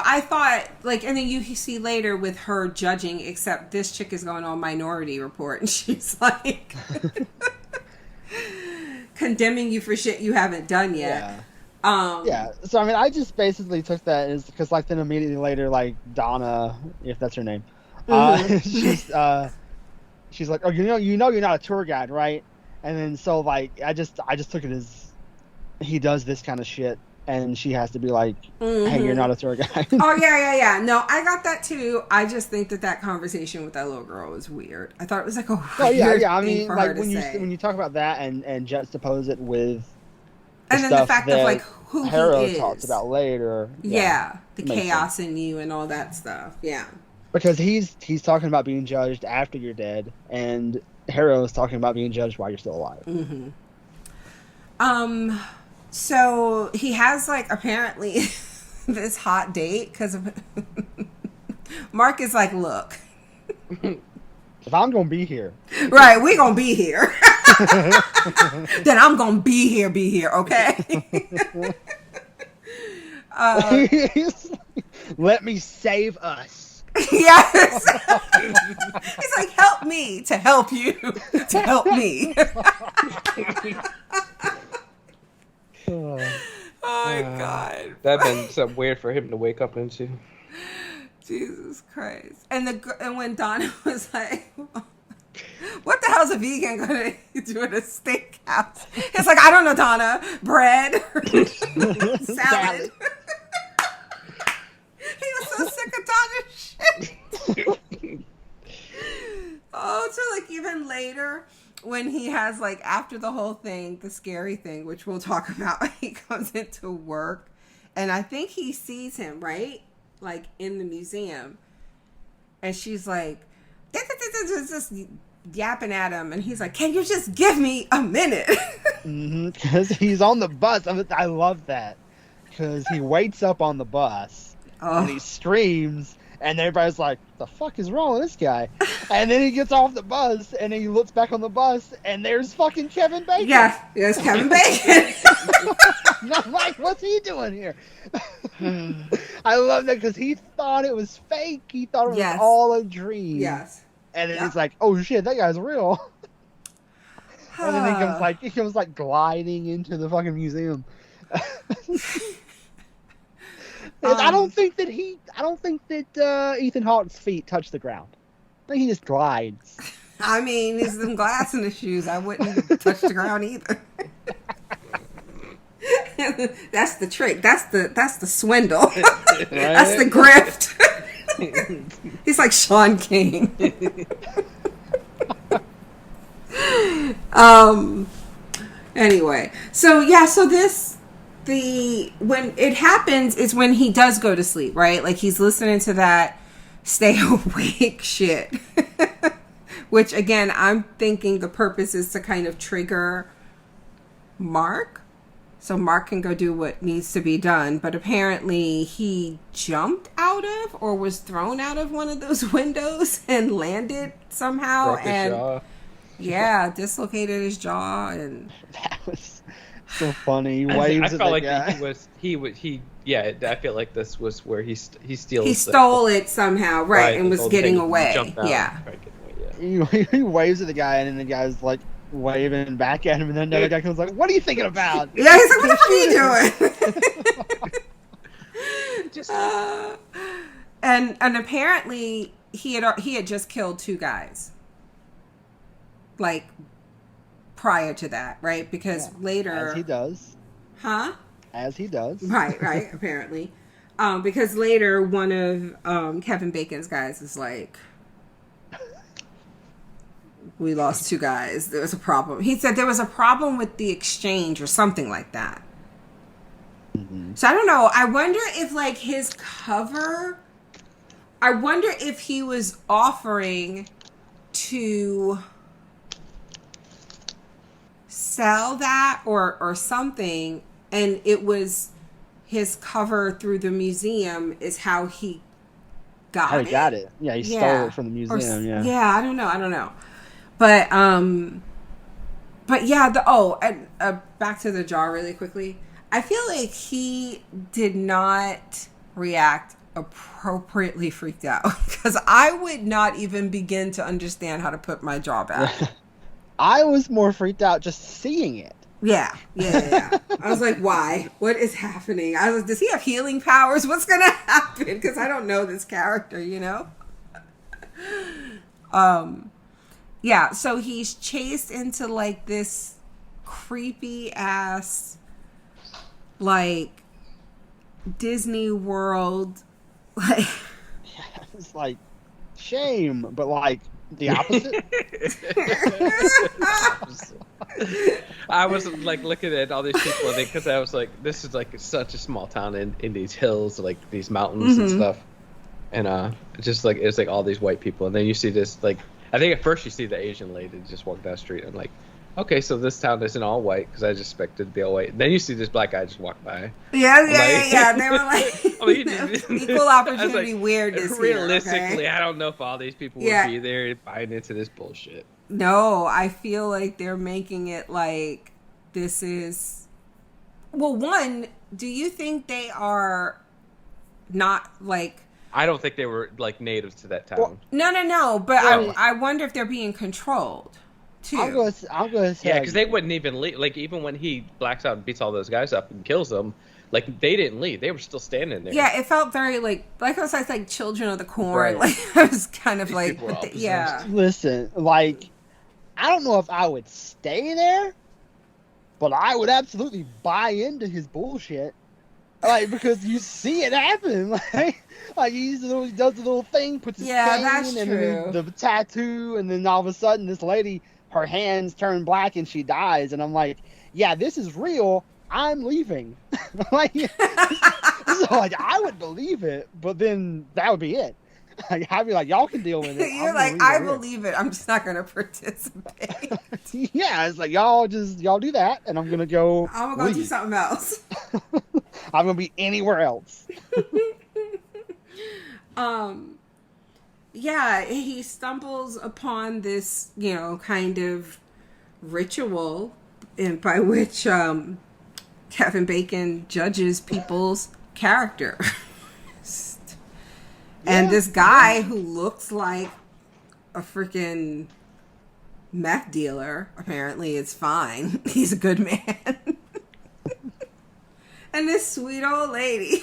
I thought like, and then you see later with her judging, except this chick is going on Minority Report, and she's like condemning you for shit you haven't done yet. So I mean, I just basically took that as because like then immediately later, like Donna, if that's her name, she's like, oh, you're not a tour guide, right? And then so like I just took it as he does this kind of shit, and she has to be like, hey, you're not a tour guide. Oh yeah. No, I got that too. I just think that conversation with that little girl was weird. I thought it was like a weird I thing mean, for like her to say. when you talk about that and juxtapose it with and then the fact of like who Harrow he is talks about later. The chaos in you and all that stuff. Yeah. Because he's talking about being judged after you're dead, and Harrow is talking about being judged while you're still alive. So he has like apparently this hot date because Mark is like, look, if I'm gonna be here, right, we gonna be here. Then I'm gonna be here, okay? Let me save us. Yes. He's like, help me to help you to help me. Oh my God. That'd been something weird for him to wake up into. Jesus Christ. And when Donna was like, what the hell's a vegan gonna do at a steakhouse? It's like, I don't know, Donna. Bread. Salad. He was so sick of Donna's shit. Oh, so like even later when he has like after the whole thing, the scary thing, which we'll talk about, he comes into work and I think he sees him, right? Like in the museum. And she's like, just yapping at him. And he's like, can you just give me a minute? Because he's on the bus. I love that. Because he waits up on the bus and he screams. And everybody's like, the fuck is wrong with this guy? And then he gets off the bus and he looks back on the bus and there's fucking Kevin Bacon. Yeah, there's Kevin Bacon. And I'm like, what's he doing here? I love that because he thought it was fake. He thought it was all a dream. Yes. And then it's like, oh shit, that guy's real. And then he comes like gliding into the fucking museum. I don't think that Ethan Hawke's feet touch the ground. I think he just glides. I mean, there's some glass in his shoes. I wouldn't touch the ground either. That's the trick. That's the swindle. Right? That's the grift. He's like Sean King. Anyway, so when it happens is when he does go to sleep, right? Like he's listening to that stay awake shit. Which again, I'm thinking the purpose is to kind of trigger Mark. So Mark can go do what needs to be done. But apparently he jumped out of or was thrown out of one of those windows and landed somehow. Broke his jaw. Yeah, dislocated his jaw. And that was so funny. He waves at the guy. I feel like this was where he steals. He stole it somehow, right, and was getting away. Yeah. He waves at the guy, and then the guy's like waving back at him, and then the other guy comes like, "What are you thinking about?" Yeah, he's like, "What the fuck are you doing?" And apparently he had just killed 2 guys. Like prior to that, right? Because later, as he does. Huh? As he does. Right, apparently. Because later one of Kevin Bacon's guys is like, we lost 2 guys. There was a problem. He said there was a problem with the exchange or something like that. Mm-hmm. So I don't know. I wonder if like his cover, I wonder if he was offering to sell that or something, and it was his cover through the museum is how he got it. How he got it. Yeah, he stole it from the museum. Yeah, I don't know. But yeah, and back to the jar really quickly. I feel like he did not react appropriately freaked out because I would not even begin to understand how to put my jaw back. I was more freaked out just seeing it. Yeah. I was like, why? What is happening? I was, does he have healing powers? What's going to happen? Because I don't know this character, you know? Yeah, so he's chased into, like, this creepy-ass, like, Disney World, like... Yeah, it's like, shame, but, like, the opposite. I was like looking at all these people because I was like, this is like such a small town in these hills, like these mountains and stuff, and just like it's like all these white people, and then you see this like I think at first you see the Asian lady just walk down the street, and I'm like, okay, so this town isn't all white because I just expected to be all white. And then you see this black guy just walk by. Yeah. They were like equal opportunity like, weirdness. Realistically, here, okay? I don't know if all these people would be there buying into this bullshit. No, I feel like they're making it like this is. Well, one, do you think they are not like? I don't think they were like natives to that town. Well, no. But I wonder if they're being controlled. I'll go say, yeah, because they wouldn't even leave. Like even when he blacks out and beats all those guys up and kills them, like they didn't leave. They were still standing there. Yeah, it felt very like I was like Children of the Corn. Right. Like I was kind of like, yeah. Listen, like I don't know if I would stay there, but I would absolutely buy into his bullshit. Like because you see it happen. Like he does the little thing, puts his cane and the tattoo, and then all of a sudden this lady. Her hands turn black and she dies, and I'm like, yeah, this is real. I'm leaving. Like, so like I would believe it, but then that would be it. Like, I'd be like, y'all can deal with it. You're like, I believe it. I'm just not gonna participate. Yeah, it's like y'all do that, and I'm gonna go. I'm gonna go do something else. I'm gonna be anywhere else. Yeah, he stumbles upon this, kind of ritual by which Kevin Bacon judges people's character. And this guy who looks like a freaking meth dealer, apparently is fine. He's a good man. And this sweet old lady.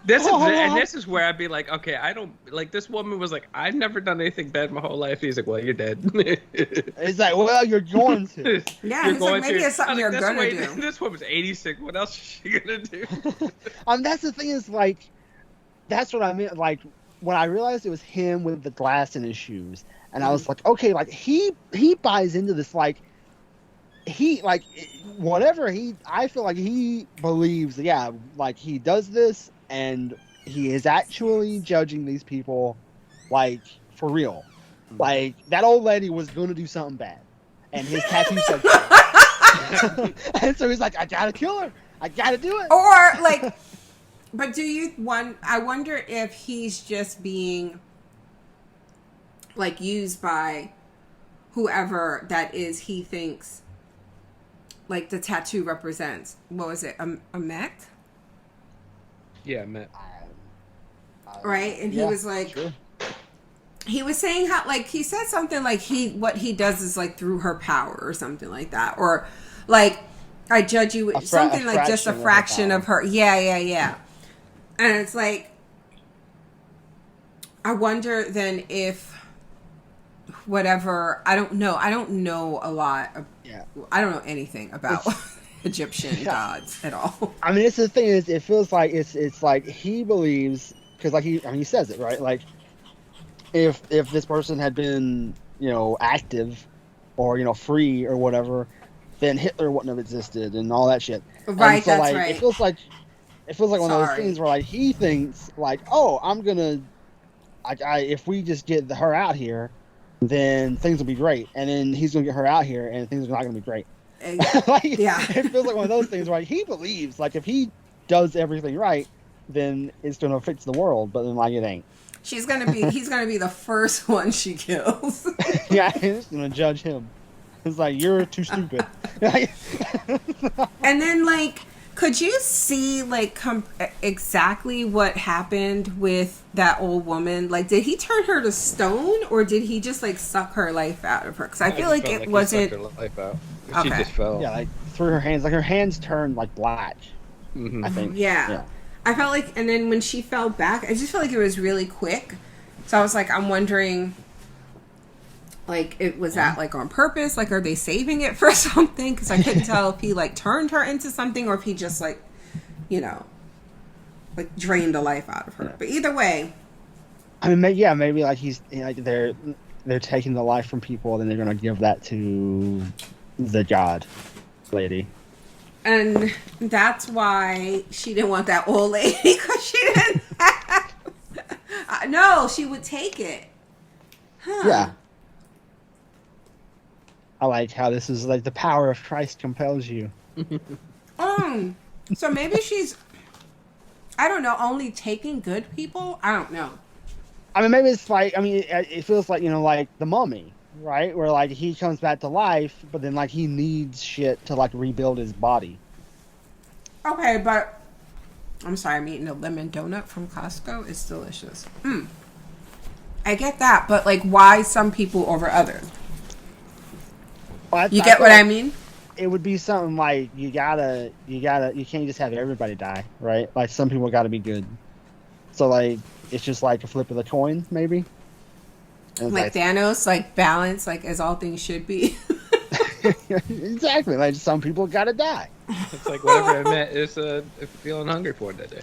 This is where I'd be like, okay, I don't like this woman was like, I've never done anything bad in my whole life. He's like, well, you're dead. It's like, well, you're going to. Yeah, he's like, maybe it's something you're gonna do. This woman's 86. What else is she gonna do? That's the thing is like, that's what I mean. Like when I realized it was him with the glass in his shoes, and I was like, okay, like he buys into this, like. He like whatever I feel like he believes, yeah, like he does this and he is actually judging these people like for real. Like that old lady was going to do something bad and his tattoo said so. And so he's like, I gotta kill her, I gotta do it. Or like, but I wonder if he's just being like used by whoever that is he thinks like the tattoo represents. What was it? A Met? Yeah, Met. Right? And he was like, sure. He was saying how, like, he said something like what he does is like through her power or something like that. Or like, I judge you, something like just a fraction of her. Yeah. And it's like, I wonder then if whatever, I don't know a lot of, I don't know anything about Egyptian gods at all. I mean, it's the thing is, it feels like it's like he believes, because like he says it, right? Like if this person had been, active or free or whatever, then Hitler wouldn't have existed and all that shit. Right, and so, that's like, right. It feels like one of those things where like he thinks like, oh, I'm gonna, if we just get her out here, then things will be great, and then he's gonna get her out here, and things are not gonna be great. It feels like one of those things where like, he believes like if he does everything right, then it's gonna fix the world, but then like it ain't. He's gonna be the first one she kills. Yeah, he's gonna judge him. It's like, you're too stupid. And then like, could you see like exactly what happened with that old woman? Like, did he turn her to stone, or did he just like suck her life out of her? Because I feel like it wasn't. He sucked her life out. Okay. She just fell. Yeah, like through her hands. Like her hands turned like black. Mm-hmm. I think. Yeah. I felt like, and then when she fell back, I just felt like it was really quick. So I was like, I'm wondering, like, it was that like on purpose? Like, are they saving it for something? Because I couldn't tell if he like turned her into something or if he just like, like drained the life out of her. But either way, I mean, maybe like he's like they're taking the life from people, then they're gonna give that to the god lady. And that's why she didn't want that old lady, because she didn't have... No, she would take it. Huh. Yeah. I like how this is like the power of Christ compels you. So maybe she's, I don't know, only taking good people? I don't know. I mean, maybe it's like, it feels like, like the Mummy, right? Where like he comes back to life, but then like he needs shit to like rebuild his body. Okay, but I'm sorry, I'm eating a lemon donut from Costco. It's delicious. I get that, but like, why some people over others? Well, you get what I mean? It would be something like you can't just have everybody die, right? Like some people got to be good. So like it's just like a flip of the coin, maybe. Like Thanos, like balance, like as all things should be. Exactly. Like some people got to die. It's like whatever I meant is feeling hungry for it that day.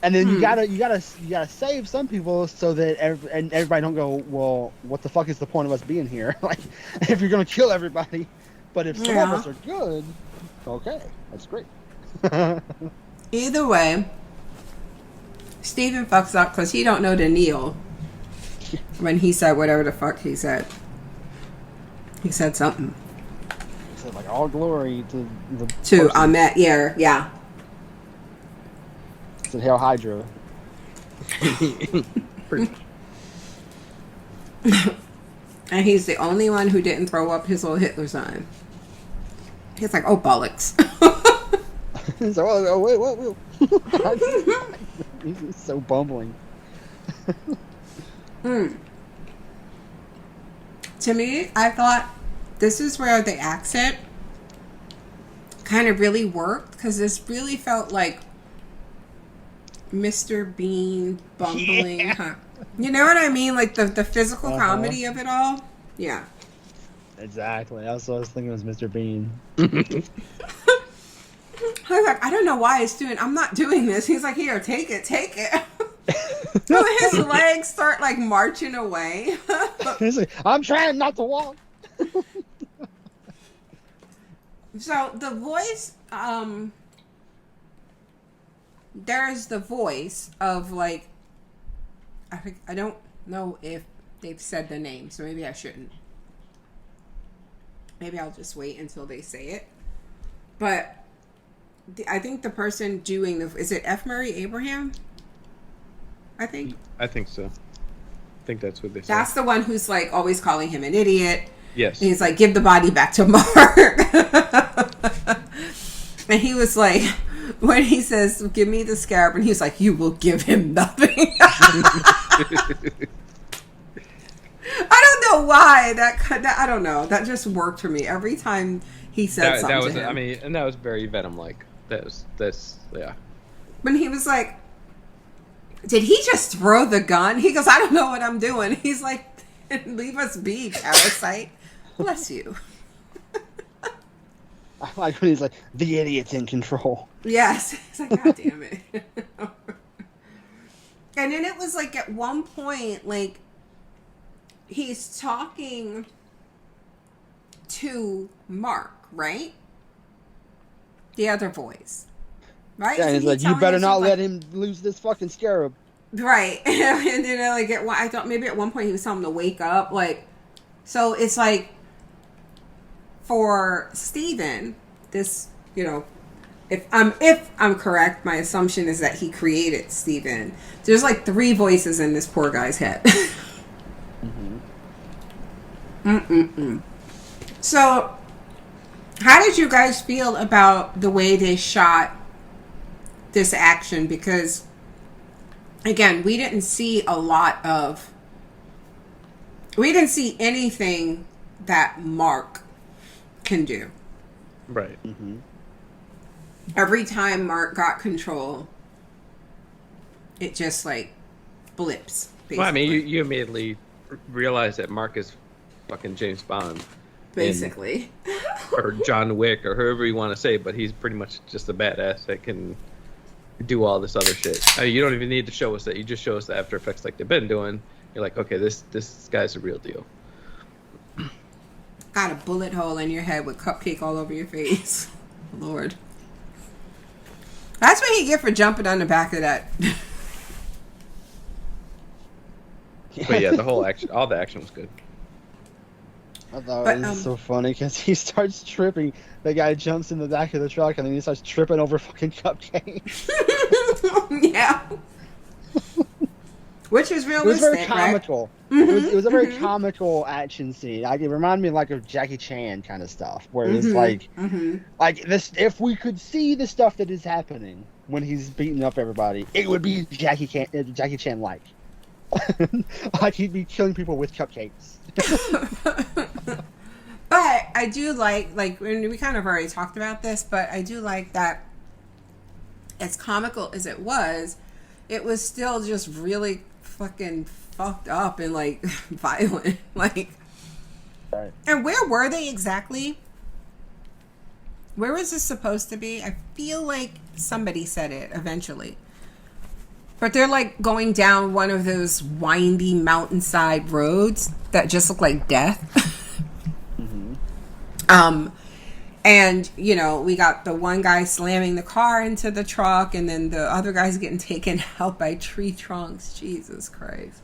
And then you gotta save some people so that everybody don't go, well, what the fuck is the point of us being here? Like, if you're gonna kill everybody, but if some of us are good, okay, that's great. Either way, Steven fucks up because he don't know to kneel when he said whatever the fuck he said. He said something. He said like all glory to the Ahmet, yeah. He said Hail Hydra. And he's the only one who didn't throw up his little Hitler sign. He's like, oh, bollocks. He's like, oh, wait. He's so bumbling. To me, I thought this is where the accent kind of really worked, because this really felt like Mr. Bean bumbling. Yeah. You know what I mean? Like the physical comedy of it all. Yeah. Exactly. That's what I was thinking was Mr. Bean. I was like, I don't know why it's doing. I'm not doing this. He's like, here, take it. So his legs start like marching away. He's like, I'm trying not to walk. So the voice, there's the voice of like, I don't know if they've said the name, so maybe I shouldn't. Maybe I'll just wait until they say it. But I think the person doing is it F. Murray Abraham? I think so. I think that's what they said. That's the one who's like always calling him an idiot. Yes. And he's like, give the body back to Mark. And he was like, when he says, give me the scarab, and he's like, you will give him nothing. I don't know why that I don't know. That just worked for me every time he said something to him. I mean, and that was very Venom-like. That's yeah. When he was like, did he just throw the gun? He goes, I don't know what I'm doing. He's like, leave us be, parasite. Bless you. I like when he's like, the idiot's in control. Yes. It's like, God damn it. And then it was like at one point, like, he's talking to Mark, right? The other voice. Right? Yeah, and he's like, you better not let him lose this fucking scarab. Right. And then like I thought maybe at one point he was telling him to wake up. Like, so it's like for Steven, this, you know, if I'm correct, my assumption is that he created Steven. There's like 3 voices in this poor guy's head. So, how did you guys feel about the way they shot this action? Because, again, we didn't see anything that Mark can do. Right. Every time Mark got control, it just like blips. Basically. Well, I mean, you immediately realize that Mark is fucking James Bond. Basically. Or John Wick, or whoever you want to say, but he's pretty much just a badass that can do all this other shit. I mean, you don't even need to show us that. You just show us the After Effects like they've been doing. You're like, okay, this guy's a real deal. Got a bullet hole in your head with cupcake all over your face. Lord. That's what you get for jumping on the back of that. But yeah, the whole action, all the action was good. I thought it was so funny because he starts tripping. The guy jumps in the back of the truck and then he starts tripping over fucking cupcakes. Yeah. Which is realistic, it was very comical. Right? It was a very comical action scene. It reminded me like of Jackie Chan kind of stuff, where it's like this. If we could see the stuff that is happening when he's beating up everybody, it would be Jackie Chan like. Like he'd be killing people with cupcakes. But I do like we kind of already talked about this, but I do like that as comical as it was still just really fucking fucked up and like violent. Like, right. And where were they exactly? Where was this supposed to be? I feel like somebody said it eventually. But they're like going down one of those windy mountainside roads that just look like death. And, you know, we got the one guy slamming the car into the truck, and then the other guy's getting taken out by tree trunks. Jesus Christ.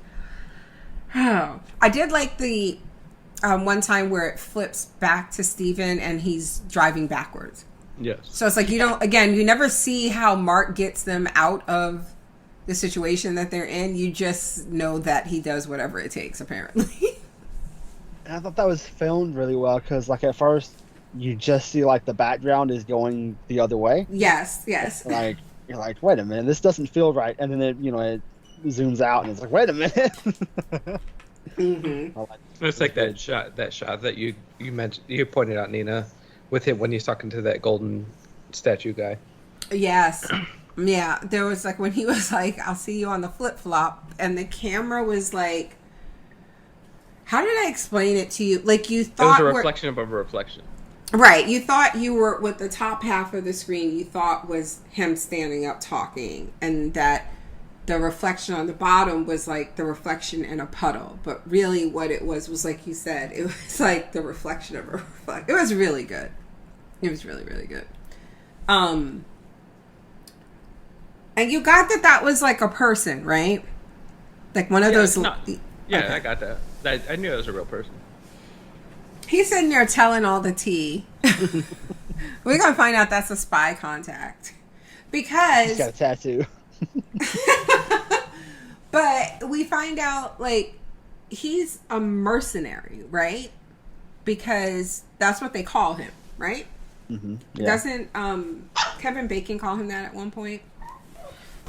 Oh. I did like the one time where it flips back to Steven and he's driving backwards. Yes. So it's like you never see how Mark gets them out of the situation that they're in. You just know that he does whatever it takes, apparently. And I thought that was filmed really well because, like, at first you just see like the background is going the other way. Yes. Like you're like, wait a minute, this doesn't feel right, and then it zooms out and it's like, wait a minute. It's like that shot that you mentioned, you pointed out, Nina, with him when he's talking to that golden statue guy. Yes. Yeah, there was like when he was like, I'll see you on the flip-flop, and the camera was like, how did I explain it to you? Like, you thought it was a reflection of a reflection. Right. You thought you were with the top half of the screen, you thought was him standing up talking, and that the reflection on the bottom was like the reflection in a puddle. But really what it was like you said, it was like the reflection of a reflection. It was really good. It was really, really good. And you got that was like a person, right? Like one of those. Okay. I got that. I knew it was a real person. He's sitting there telling all the tea. We're going to find out that's a spy contact. Because... He's got a tattoo. But we find out, like, he's a mercenary, right? Because that's what they call him, right? Mm-hmm. Yeah. Doesn't Kevin Bacon call him that at one point?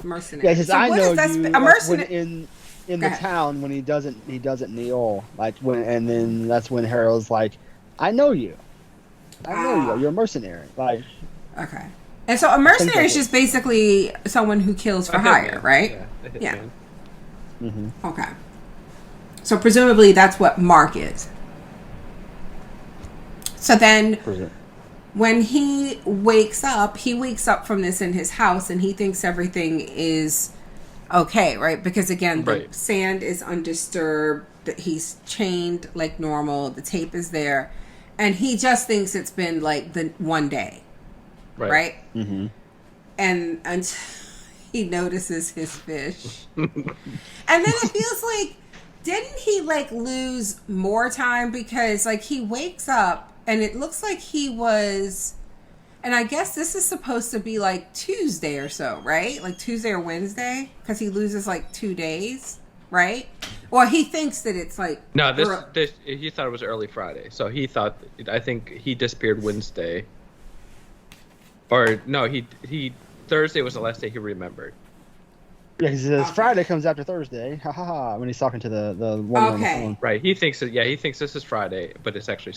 Mercenary. Yeah, because so I know you, a mercenary... in the town when he doesn't kneel, like and then that's when Harold's like, I know you, you're a mercenary, like. Okay, and so a mercenary is just basically someone who kills for hire, right? hitman. Yeah. Mm-hmm. Okay. So presumably that's what Mark is. So then when he wakes up from this in his house and he thinks everything is okay, right? Because again, the sand is undisturbed, he's chained like normal, the tape is there, and he just thinks it's been like the one day. Right? Mm-hmm. And until he notices his fish. And then it feels like, didn't he like lose more time? Because like he wakes up and it looks like he was, and I guess this is supposed to be like Tuesday or so, right? Like Tuesday or Wednesday? Because he loses like 2 days, right? Well, he thinks that it's like... No, he thought it was early Friday. So I think he disappeared Wednesday. Or, no, Thursday was the last day he remembered. Yeah, because Friday comes after Thursday. Ha ha ha! When he's talking to the woman on the phone. Right. He thinks this is Friday, but it's actually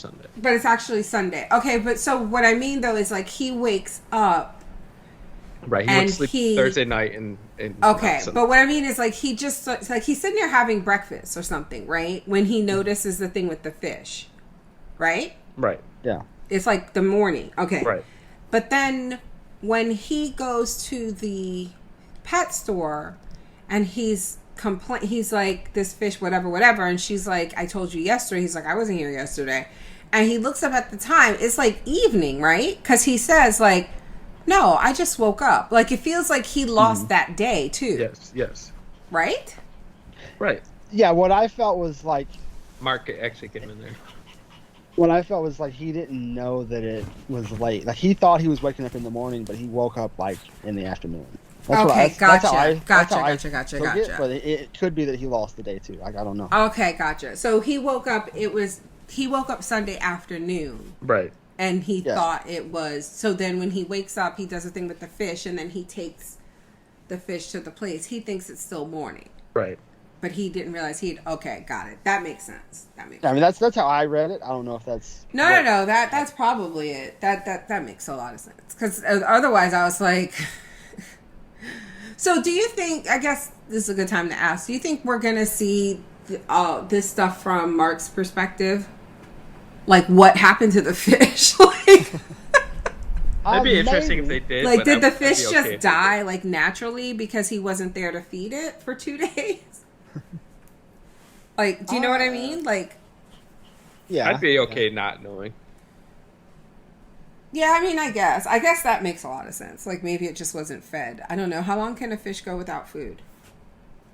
Sunday. Okay, but so what I mean though is like he wakes up. Right. He went to sleep Thursday night and okay, but what I mean is like he just like he's sitting there having breakfast or something, right? When he notices the thing with the fish, right? Right. Yeah. It's like the morning. Okay. Right. But then when he goes to the pet store and he's like, this fish, whatever, and she's like, I told you yesterday. He's like, I wasn't here yesterday. And he looks up at the time, it's like evening, right? Because he says like, no, I just woke up. Like it feels like he lost that day too. Yes. Right. Yeah, what I felt was like Mark actually came in there. What I felt was like he didn't know that it was late. Like he thought he was waking up in the morning, but he woke up like in the afternoon. Gotcha. But it could be that he lost the day too. Like I don't know. Okay, gotcha. So he woke up. He woke up Sunday afternoon. Right. And he thought it was. So then when he wakes up, he does a thing with the fish, and then he takes the fish to the place. He thinks it's still morning. Right. But he didn't realize okay, got it. That makes sense. I mean, that's how I read it. I don't know if that's no. That's probably it. That makes a lot of sense. Because otherwise, I was like. So do you think, I guess this is a good time to ask, do you think we're going to see this stuff from Mark's perspective? Like, what happened to the fish? That'd be interesting if they did. Like, did the fish just die, like, naturally because he wasn't there to feed it for 2 days? Like, do you know what I mean? Like, yeah. I'd be okay not knowing. Yeah, I mean, I guess that makes a lot of sense. Like, maybe it just wasn't fed. I don't know. How long can a fish go without food?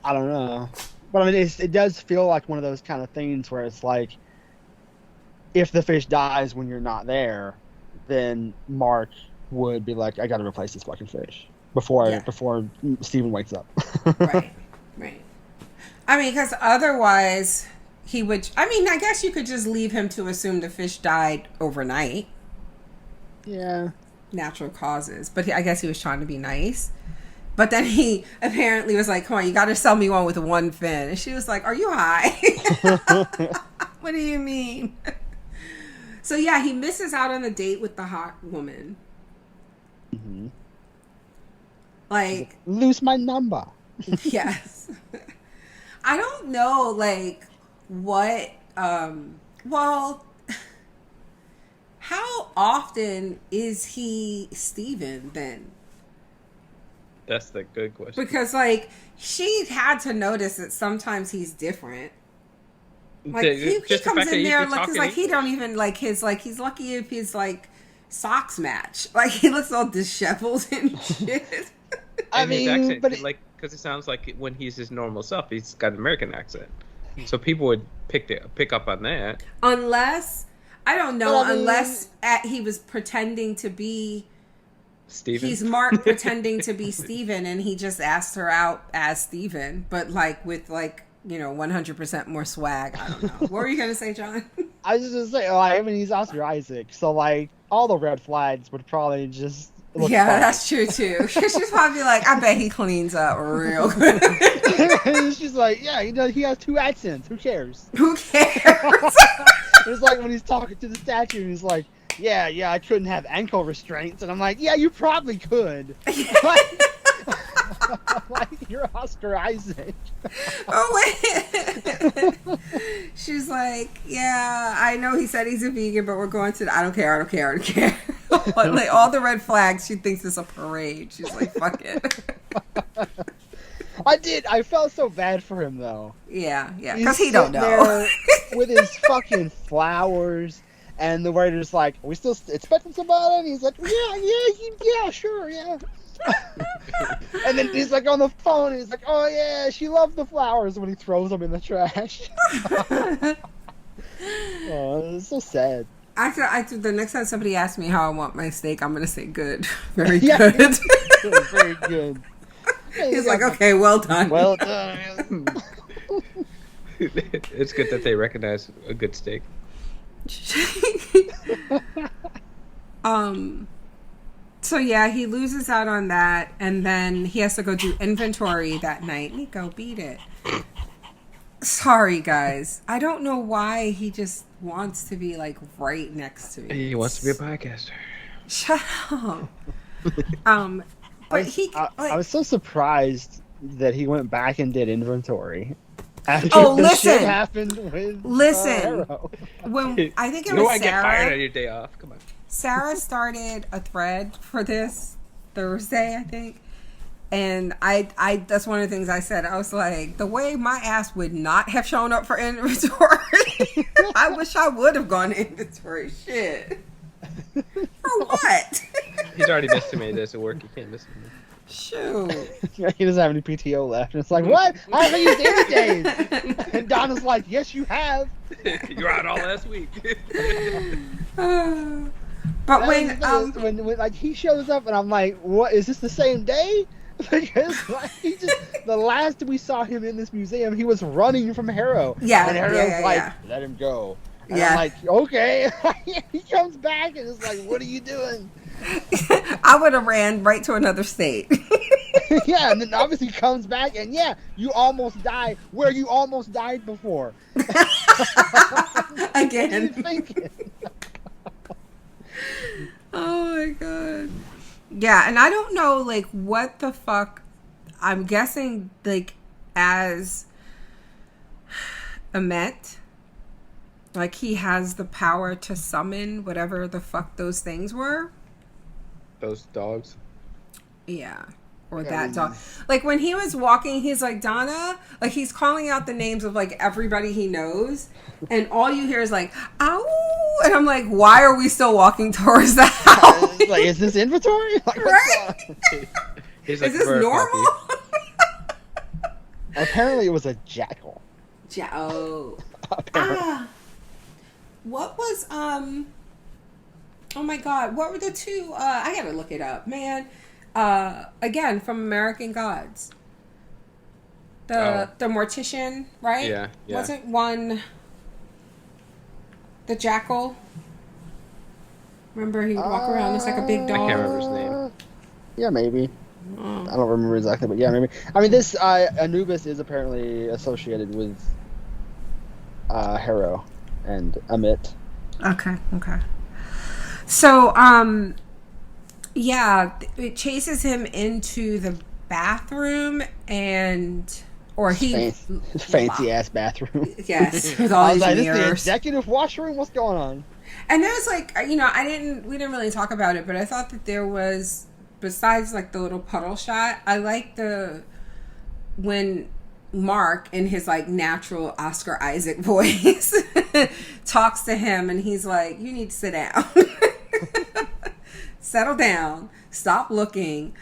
I don't know. But, I mean, it does feel like one of those kind of things where it's like, if the fish dies when you're not there, then Mark would be like, I got to replace this fucking fish before Steven wakes up. Right. I mean, because otherwise he would... I mean, I guess you could just leave him to assume the fish died overnight. Yeah. Natural causes. But I guess he was trying to be nice. But then he apparently was like, come on, you got to sell me one with one fin. And she was like, are you high? What do you mean? So, yeah, he misses out on a date with the hot woman. Mm-hmm. Like... Lose my number. Yes. I don't know, like, what... well... How often is he Steven then? That's the good question. Because, like, she had to notice that sometimes he's different. Like, he comes in there looking like he don't even, like, he's lucky if his, like, socks match. Like, he looks all disheveled and shit. I mean, his accent, but because it sounds like when he's his normal self, he's got an American accent. So people would pick up on that. Unless... I don't know, unless he was pretending to be... Steven? He's Mark pretending to be Steven, and he just asked her out as Steven, but, like, with, like, 100% more swag. I don't know. What were you going to say, John? I was just going to say, I mean, he's Oscar Isaac, so, like, all the red flags would probably just look fine. That's true, too. She's probably like, I bet he cleans up real good. She's like, yeah, he has 2 accents. Who cares? Who cares? It's like when he's talking to the statue and he's like, yeah, I couldn't have ankle restraints. And I'm like, yeah, you probably could. Like, you're Oscar Oscar Isaac. Oh, wait. She's like, yeah, I know he said he's a vegan, but we're going to I don't care. Like, all the red flags, she thinks it's a parade. She's like, fuck it. I felt so bad for him, though. Yeah, because he don't know. There with his fucking flowers, and the waiter's like, "Are we still expecting somebody?" And he's like, yeah, sure, yeah. And then he's like on the phone, and he's like, "Oh yeah, she loved the flowers," when he throws them in the trash. Oh, it's so sad. Actually, the next time somebody asks me how I want my steak, I'm gonna say good, very good. Very good. He's like, okay, well done. Well done. It's good that they recognize a good steak. So yeah, he loses out on that, and then he has to go do inventory that night. Nico, beat it. Sorry, guys. I don't know why he just wants to be like right next to me. He wants to be a podcaster. Shut up. But I was so surprised that he went back and did inventory. After listen. Shit happened with Arrow. When I think it was Sarah. Get fired on your day off. Come on. Sarah started a thread for this Thursday, I think. And I that's one of the things I said. I was like, the way my ass would not have shown up for inventory, I wish I would have gone to inventory. Shit. For what? He's already estimated as a work. You can't miss him. Shoot. He doesn't have any PTO left. And it's like, what? I haven't used any days. And Donna's like, yes, you have. You're out all last week. But when like he shows up and I'm like, what, is this the same day? Because like, the last we saw him in this museum, he was running from Harrow. Yeah, and Harrow's like, let him go. And I'm like, okay. He comes back and it's like, what are you doing? I would have ran right to another state. Yeah, and then obviously comes back and you almost die where you almost died before. Again. Oh my god. Yeah, and I don't know like what the fuck. I'm guessing like as Amet, like he has the power to summon whatever the fuck those things were. Those dogs. Yeah. Or that dog. Like when he was walking, he's like, Donna, like he's calling out the names of like everybody he knows. And all you hear is like, ow. And I'm like, why are we still walking towards the house? Like, is this inventory? Like, right? He's like, is this normal? Apparently it was a jackal. What was, oh my god, what were the two, I gotta look it up, man. Again, from American Gods. The mortician, right? Yeah. Wasn't one the jackal? Remember he would walk around, it's like a big dog. I can't remember his name. Yeah, maybe. I don't remember exactly, but yeah, maybe. I mean, this Anubis is apparently associated with Harrow and Amit. Okay. So, yeah, it chases him into the bathroom fancy ass bathroom. Yes, with all these like, mirrors. This is the executive washroom. What's going on? And there was like, we didn't really talk about it, but I thought that there was, besides like the little puddle shot, I like when Mark in his like natural Oscar Isaac voice talks to him and he's like, you need to sit down. Settle down. Stop looking.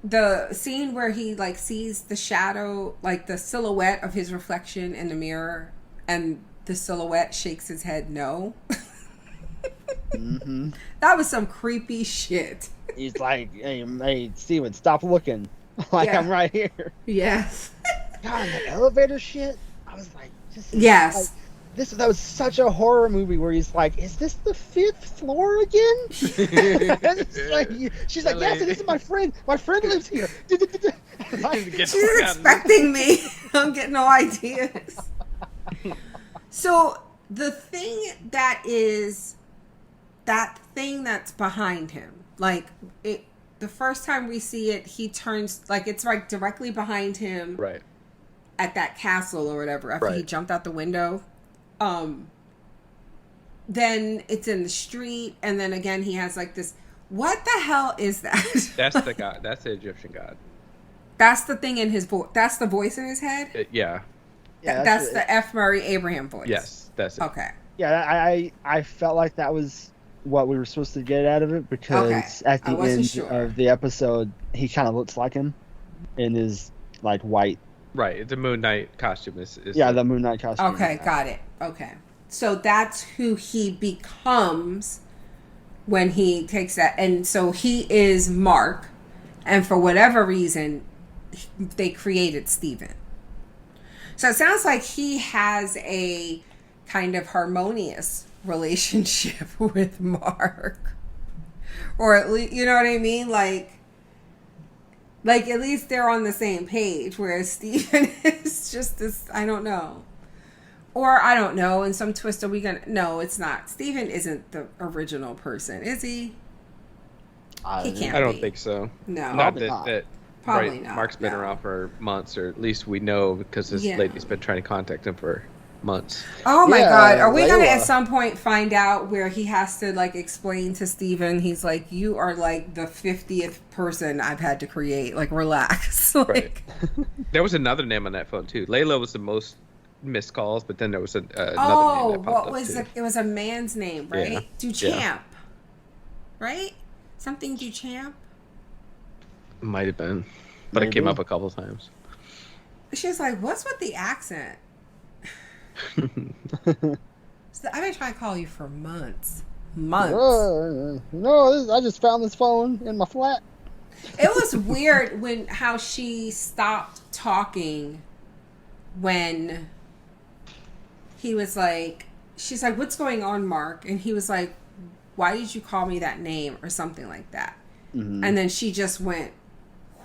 The scene where he like sees the shadow, like the silhouette of his reflection in the mirror, and the silhouette shakes his head no. Mm-hmm. That was some creepy shit. He's like, hey, Steven, stop looking. I'm right here. Yes. God, the elevator shit. I was like, yes. Like, that was such a horror movie where he's like, is this the 5th floor again? Like, she's like, yes, this is my friend. My friend lives here. She's expecting me. I'm getting no ideas. So the thing that's behind him, like the first time we see it, he turns, like, it's like directly behind him. Right. At that castle or whatever, after he jumped out the window. Then it's in the street, and then again he has like this. What the hell is that? That's the god. That's the Egyptian god. That's the thing in his voice. That's the voice in his head. Yeah. That's the F. Murray Abraham voice. Yes, that's it. Okay. Yeah, I felt like that was what we were supposed to get out of it, because at the end of the episode, he kind of looks like him in his like white. Right, the Moon Knight costume is the Moon Knight costume. Okay, got it. Okay, so that's who he becomes when he takes that, and so he is Mark, and for whatever reason, they created Steven. So it sounds like he has a kind of harmonious relationship with Mark, or at least, you know what I mean, like at least they're on the same page, whereas Steven is just this, I don't know. Or I don't know, in some twist no, it's not. Steven isn't the original person, is he? He can't be. I don't think so. No. Not that Probably not. Mark's been around for months, or at least we know, because this lady's been trying to contact him for months. Oh my God. Are we going to at some point find out where he has to like explain to Steven, he's like, you are like the 50th person I've had to create. Like, relax. Like, right. There was another name on that phone too. Layla was the most missed calls, but then there was another name that popped up too. It was a man's name, right? Yeah. Duchamp. Right? Something Duchamp? Might have been. But Maybe. It came up a couple times. She was like, what's with the accent? So I've been trying to call you for months. No, I just found this phone in my flat. It was weird how she stopped talking when he was like, she's like, what's going on, Mark? And he was like, why did you call me that name, or something like that? Mm-hmm. And then she just went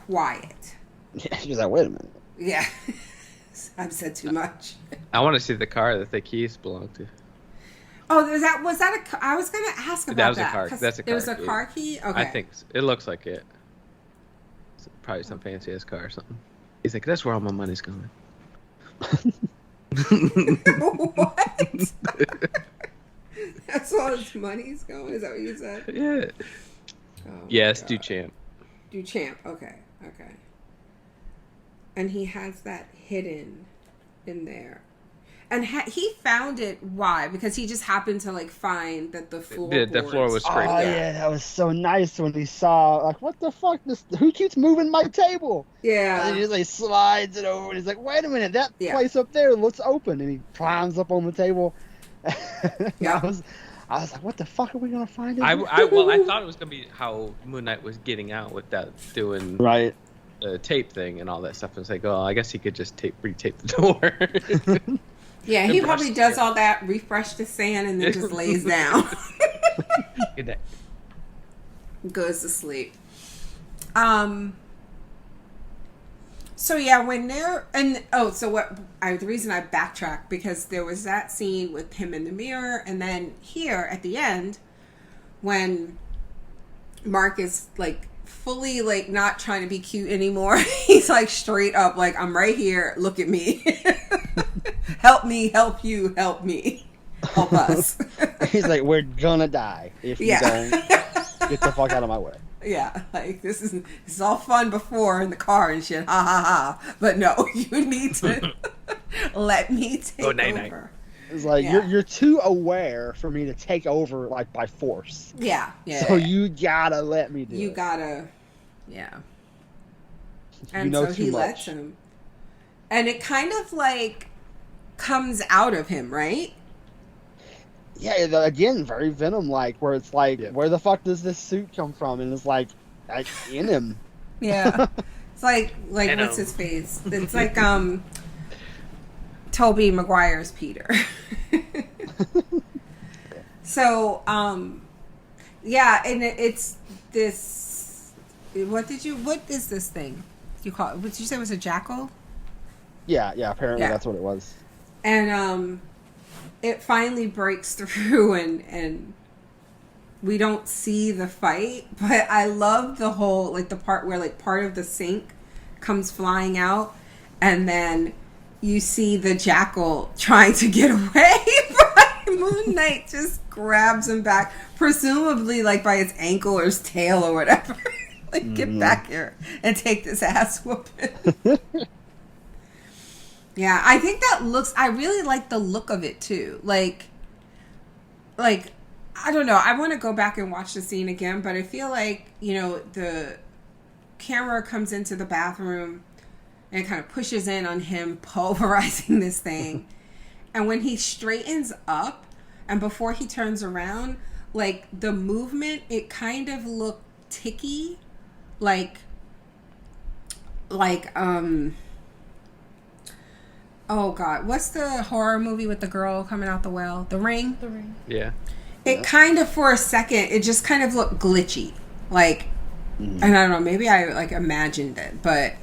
quiet. Yeah, she was like, wait a minute. Yeah. I've said too much. I want to see the car that the keys belong to. Oh, was that a? I was going to ask about that. That was a car. That's a car. It was a car key. Okay. I think so. It looks like it. It's probably some fancy ass car or something. He's like, that's where all my money's going. What? That's where all his money's going. Is that what you said? Yeah. Oh, yes, Duchamp. Duchamp. Okay. And he has that hidden in there. And he found it. Why? Because he just happened to like find that the floor. The floor was scraped. Oh yeah, that was so nice when he saw like, what the fuck? Who keeps moving my table? Yeah. And he just like slides it over, and he's like, wait a minute, that place up there looks open, and he climbs up on the table. Yeah. I was like, what the fuck are we gonna find? I thought it was gonna be how Moon Knight was getting out without doing the tape thing and all that stuff. It's like, oh, I guess he could just re-tape the door. Yeah, he probably does all that, refresh the sand, and then just lays down. Goes to sleep. So yeah, when they're the reason I backtrack, because there was that scene with him in the mirror, and then here at the end when Mark is like fully like not trying to be cute anymore. He's like straight up like, I'm right here, look at me. Help me, help you, help me. Help us. He's like, we're gonna die if you don't get the fuck out of my way. Yeah, like this is all fun before in the car and shit, ha ha ha. But no, you need to let me take over. It's like you're too aware for me to take over like by force. Yeah. So you gotta let me do it. You gotta, yeah. And so he lets him, and it kind of like comes out of him, right? Yeah, again, very Venom-like, where it's like, where the fuck does this suit come from? And it's like in him. Yeah. It's like what's his face? It's like Tobey Maguire's Peter. So, and it's this, what is this thing? You call it, what did you say it was a jackal? Yeah, apparently that's what it was. And, it finally breaks through and we don't see the fight, but I love the whole, like, the part where, like, part of the sink comes flying out, and then you see the jackal trying to get away, but Moon Knight just grabs him back, presumably, like, by his ankle or his tail or whatever. Like, get back here and take this ass whooping. Yeah, I think that looks, I really like the look of it, too. Like, I don't know. I want to go back and watch the scene again, but I feel like, you know, the camera comes into the bathroom and kind of pushes in on him pulverizing this thing. And when he straightens up and before he turns around, like, the movement, it kind of looked ticky. Oh God, what's the horror movie with the girl coming out the well? The Ring? The Ring. Yeah. It kind of, for a second, it just kind of looked glitchy. Like, and I don't know, maybe I, like, imagined it, but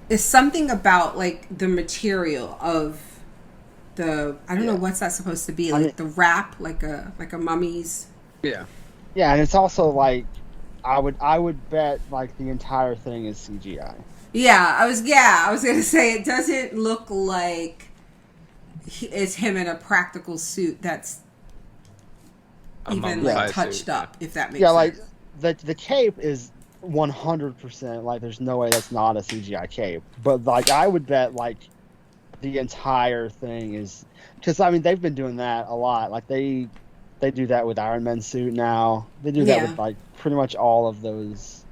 it's something about, like, the material of the, I don't know what's that supposed to be, like, the wrap, like a mummy's. Yeah. Yeah, and it's also, like, I would bet, like, the entire thing is CGI. Yeah, I was gonna say, it doesn't look like it's him in a practical suit that's even, like, touched up, if that makes sense. Yeah, like, the cape is 100%, like, there's no way that's not a CGI cape. But, like, I would bet, like, the entire thing is... Because, I mean, they've been doing that a lot. Like, they do that with Iron Man's suit now. They do that with, like, pretty much all of those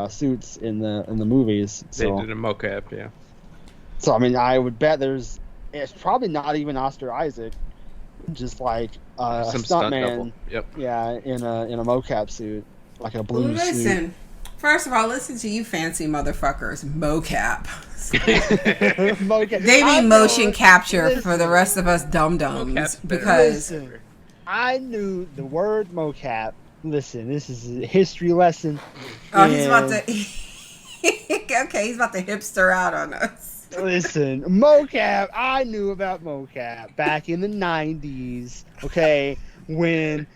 suits in the movies. So. They did a mocap, yeah. So, I mean, I would bet it's probably not even Oscar Isaac, just like a stuntman. Yep. Yeah, in a mocap suit, like a blue suit. Listen, first of all, listen to you fancy motherfuckers. Mocap. Mocap. They mean motion capture for the rest of us dum-dums. Because... Listen, I knew the word mocap. Listen, this is a history lesson. Oh, he's about to... Okay, he's about to hipster out on us. Listen, mocap, I knew about mocap back in the 90s, okay, when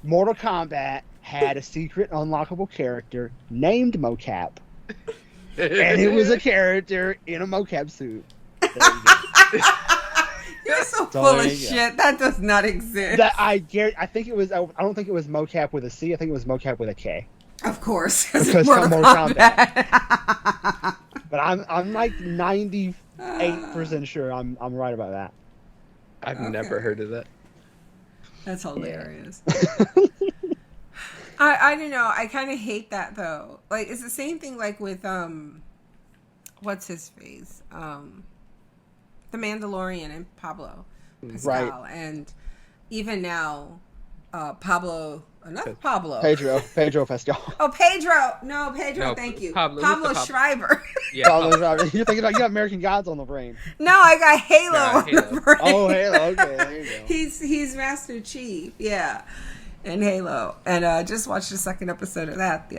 Mortal Kombat had a secret unlockable character named Mocap. And it was a character in a mocap suit. You're so full of shit. That does not exist. I think it was. I don't think it was mocap with a C. I think it was mocap with a K. Of course, because Mortal Kombat. But I'm like 98% sure I'm right about that. I've never heard of that. That's hilarious. I don't know. I kind of hate that though. Like, it's the same thing like with what's his face? The Mandalorian and Pablo Pascal. Right. And even now, Pedro Pascal. Oh, Pedro. No, thank you. Pablo Schreiber. Yeah, Pablo Schreiber. You're thinking about, you got American Gods on the brain. No, I got Halo on the brain. Oh, Halo. Okay, there you go. He's Master Chief. Yeah. And Halo. And just watched the second episode of that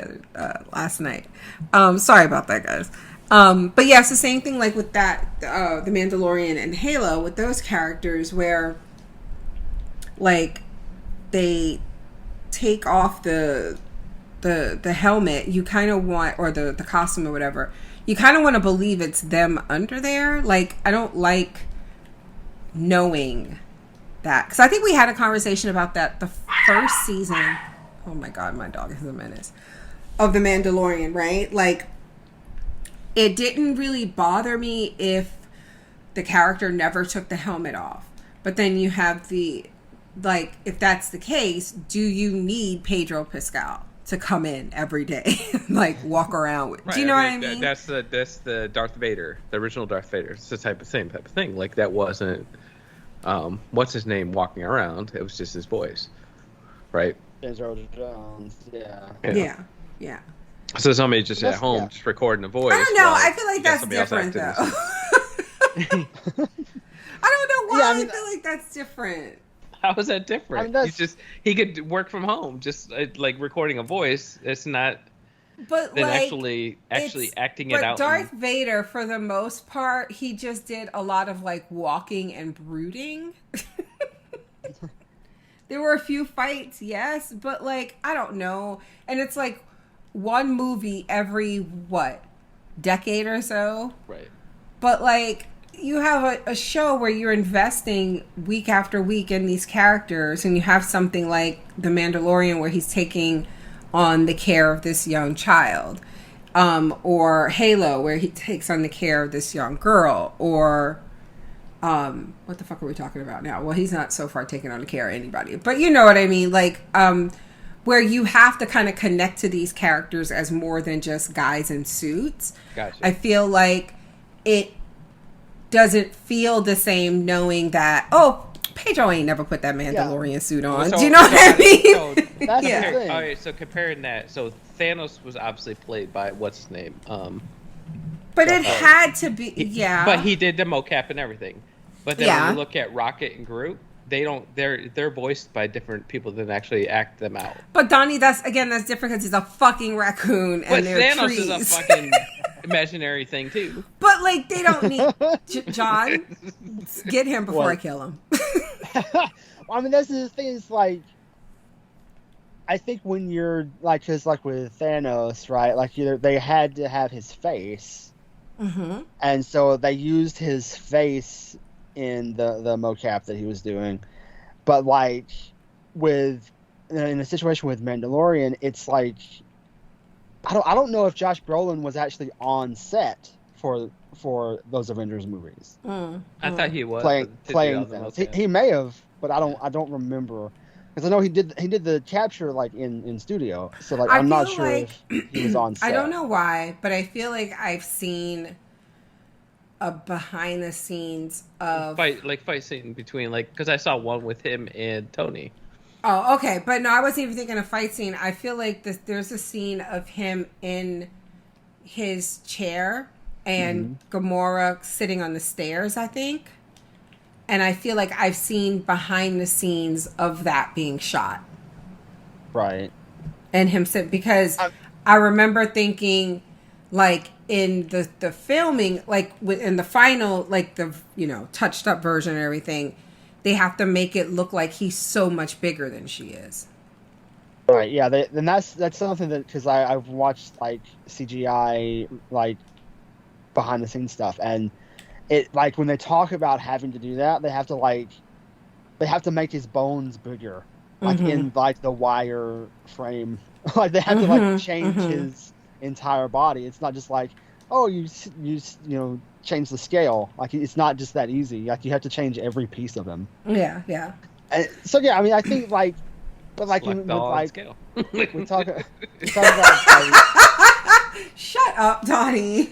last night. Sorry about that, guys. But yeah, it's the same thing like with that, the Mandalorian and Halo, with those characters where, like, they take off the helmet, you kind of want, or the costume or whatever, you kind of want to believe it's them under there. Like, I don't like knowing that. Because I think we had a conversation about that the first season. Oh my God, my dog is a menace. Of The Mandalorian, right? Like, it didn't really bother me if the character never took the helmet off. But then you have like, if that's the case, do you need Pedro Pascal to come in every day, like, walk around with? Right, do you know what I mean? That's the Darth Vader, the original Darth Vader. It's the same type of thing. Like, that wasn't what's his name walking around. It was just his voice, right? James Earl Jones. Yeah. So somebody just at home just recording a voice. I don't know. I feel like that's different, though. I don't know why I feel like that's different. How is that different? I mean, he could work from home, just like recording a voice. It's not. But then like, actually acting it out. But Darth Vader, for the most part, he just did a lot of like walking and brooding. There were a few fights, yes, but like I don't know. And it's like one movie every decade or so. Right. But like you have a show where you're investing week after week in these characters, and you have something like The Mandalorian where he's taking on the care of this young child, or Halo where he takes on the care of this young girl, or what the fuck are we talking about now? Well, he's not so far taking on the care of anybody, but you know what I mean, like where you have to kind of connect to these characters as more than just guys in suits. Gotcha. I feel like it doesn't feel the same knowing that, Pedro ain't never put that Mandalorian suit on. Do you know what I mean? So that's the thing. All right, so comparing that, so Thanos was obviously played by what's his name? But it had to be, But he did the mocap and everything. But then when you look at Rocket and Groot, they're voiced by different people that actually act them out. But Donnie, that's different because he's a fucking raccoon and but they're Thanos trees. is a fucking imaginary thing too. But like they don't need John. Get him before I kill him. I mean, that's the thing. Is like, I think when you're like, cause like with Thanos, right? Like they had to have his face, and so they used his face in the mocap that he was doing. But like in a situation with Mandalorian, it's like I don't know if Josh Brolin was actually on set for those Avengers movies. I thought he was playing Thanos. He may have, but I don't remember, because I know he did the capture like in studio. So like I'm not sure if he was on set. I don't know why, but I feel like I've seen a behind the scenes of fight scene between, like, because I saw one with him and Tony. Oh, okay, but no, I wasn't even thinking of fight scene. I feel like there's a scene of him in his chair and Gamora sitting on the stairs, I think. And I feel like I've seen behind the scenes of that being shot. Right. And him sit, because I remember thinking, like, in the filming, like in the final, like the, touched up version and everything, they have to make it look like he's so much bigger than she is. Right. Yeah. Then that's something that, because I've watched like CGI like behind the scenes stuff, and it, like, when they talk about having to do that, they have to make his bones bigger, like in like the wire frame. Like they have to like change his entire body. It's not just like, oh, you change the scale. Like, it's not just that easy. Like, you have to change every piece of him. Yeah. And so yeah, I mean, I think like, but like with like scale. we talk about like, shut up, Donnie.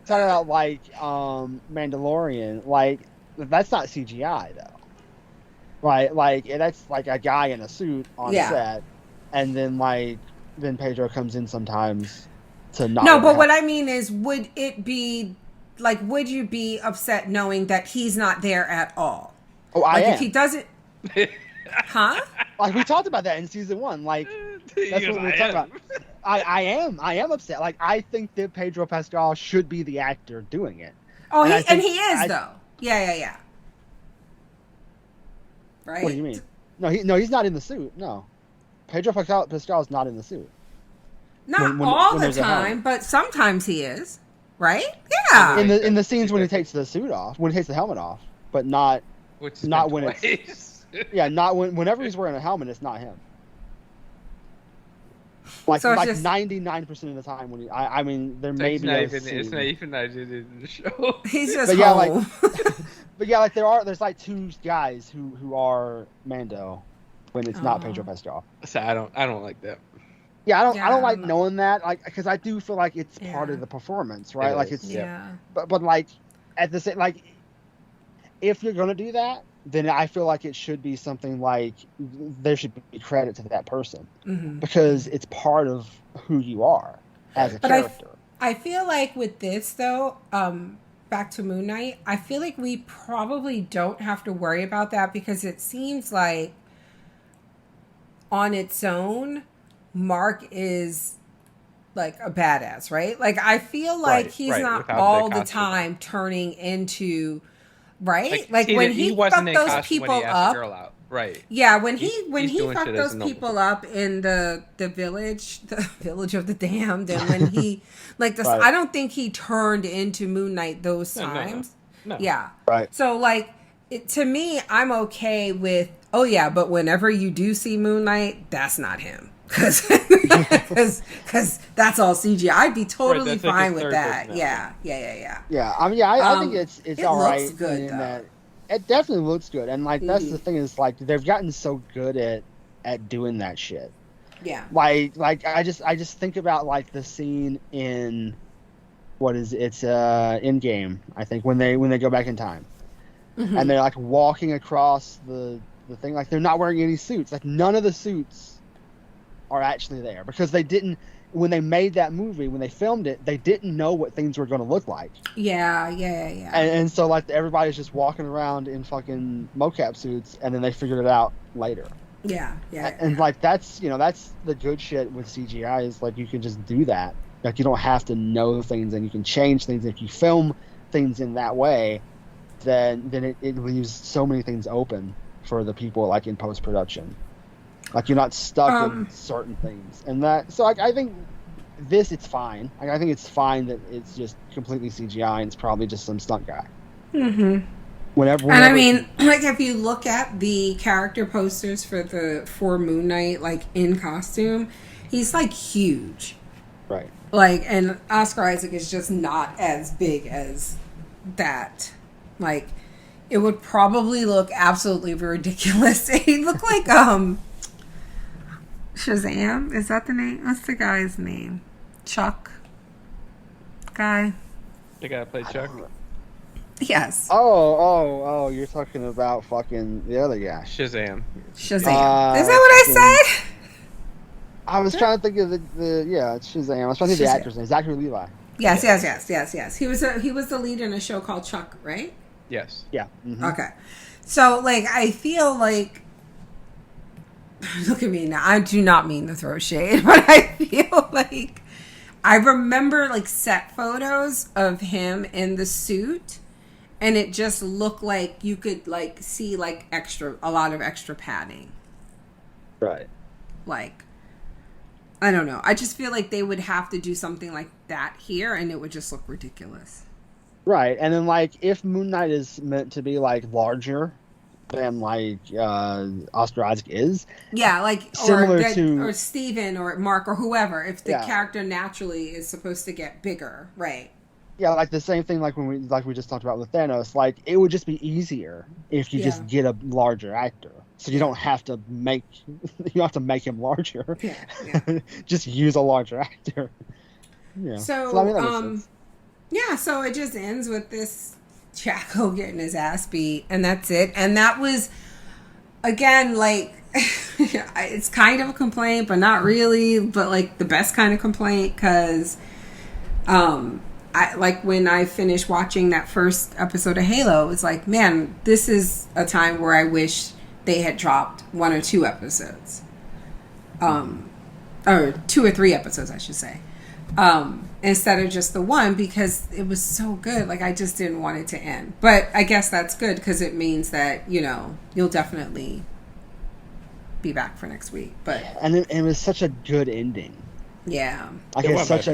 Talking about like Mandalorian, like that's not CGI though, right? Like that's like a guy in a suit on set, and then Pedro comes in sometimes to not. No, but what I mean is, would it be like, would you be upset knowing that he's not there at all? Oh, like, I am. If he doesn't, huh? Like, we talked about that in season 1. Like, that's what we're talking about. I am upset. Like, I think that Pedro Pascal should be the actor doing it. Oh, and he is though. Yeah. Right. What do you mean? No, he's not in the suit. No, Pedro Pascal is not in the suit. Not all the time, but sometimes he is. Right? Yeah. In the scenes when he takes the suit off, when he takes the helmet off, but not when it's. Yeah, not whenever he's wearing a helmet, it's not him. Like, so like 99% of the time when I mean, there may be it's not even in the show. He's just home. But yeah, like there's like two guys who are Mando when it's not Pedro Pascal. So I don't like that. Yeah, I don't like knowing that, like, because I do feel like it's part of the performance, right? Like it's but like at the same, like, if you're gonna do that, then I feel like it should be something like there should be credit to that person because it's part of who you are as a character. I feel like with this though, back to Moon Knight, I feel like we probably don't have to worry about that because it seems like on its own, Mark is like a badass, right? Like, I feel like he's not all the time turning into... Right? Like when he fucked those people up. Right. Yeah, when he fucked those people people up in the village of the damned, and when he right. I don't think he turned into Moon Knight those times. No. Yeah. Right. So to me, I'm okay with. Oh yeah, but whenever you do see Moon Knight, that's not him. Because that's all CGI. I'd be totally fine with that. Yeah. Yeah, I mean, I think it's all right. Looks good, though. That it definitely looks good, and that's the thing is they've gotten so good at doing that shit. Yeah. Like I just think about the scene in it's in game, I think, when they go back in time, and they're walking across the thing, they're not wearing any suits. None of the suits are actually there because they didn't, when they made that movie, when they filmed it, they didn't know what things were going to look like. Yeah. And so everybody's just walking around in fucking mocap suits, and then they figured it out later. Yeah. And that's that's the good shit with CGI is you can just do that. You don't have to know things, and you can change things. If you film things in that way, then it leaves so many things open for the people in post production. You're not stuck in certain things, and I think it's fine. I think it's fine that it's just completely CGI and it's probably just some stunt guy. Mm-hmm. Whenever and I mean, if you look at the character posters for Moon Knight, in costume, he's huge, right? And Oscar Isaac is just not as big as that. It would probably look absolutely ridiculous. He looked like Shazam? Is that the name? What's the guy's name? Chuck? Guy? The guy that played Chuck? Yes. Oh, you're talking about fucking the other guy. Shazam. Is that what I said? I was trying to think of it's Shazam. I was trying to think of the actor's name. Zachary Levi. Yes. He was the lead in a show called Chuck, right? Yes. Yeah. Mm-hmm. Okay. So, I feel look at me now. I do not mean to throw shade, but I feel I remember set photos of him in the suit, and it just looked like you could see a lot of extra padding. Right. I don't know. I just feel they would have to do something like that here, and it would just look ridiculous. Right, and then if Moon Knight is meant to be larger than Oscar Isaac is. Yeah, similar to or Steven or Mark or whoever, if the character naturally is supposed to get bigger, right? Yeah, the same thing when we just talked about with Thanos, it would just be easier if you just get a larger actor. So you don't have to make him larger. Yeah. Just use a larger actor. Yeah. So I mean, that makes sense. Yeah, so it just ends with this Jacko getting his ass beat, and that's it. And that was, again, it's kind of a complaint, but not really, but the best kind of complaint, because when I finished watching that first episode of Halo, it's man, this is a time where I wish they had dropped 1 or 2 episodes, or 2 or 3 episodes, I should say. Instead of just the one, because it was so good. I just didn't want it to end. But I guess that's good, because it means that, you'll definitely be back for next week. But and it was such a good ending. Yeah. It's such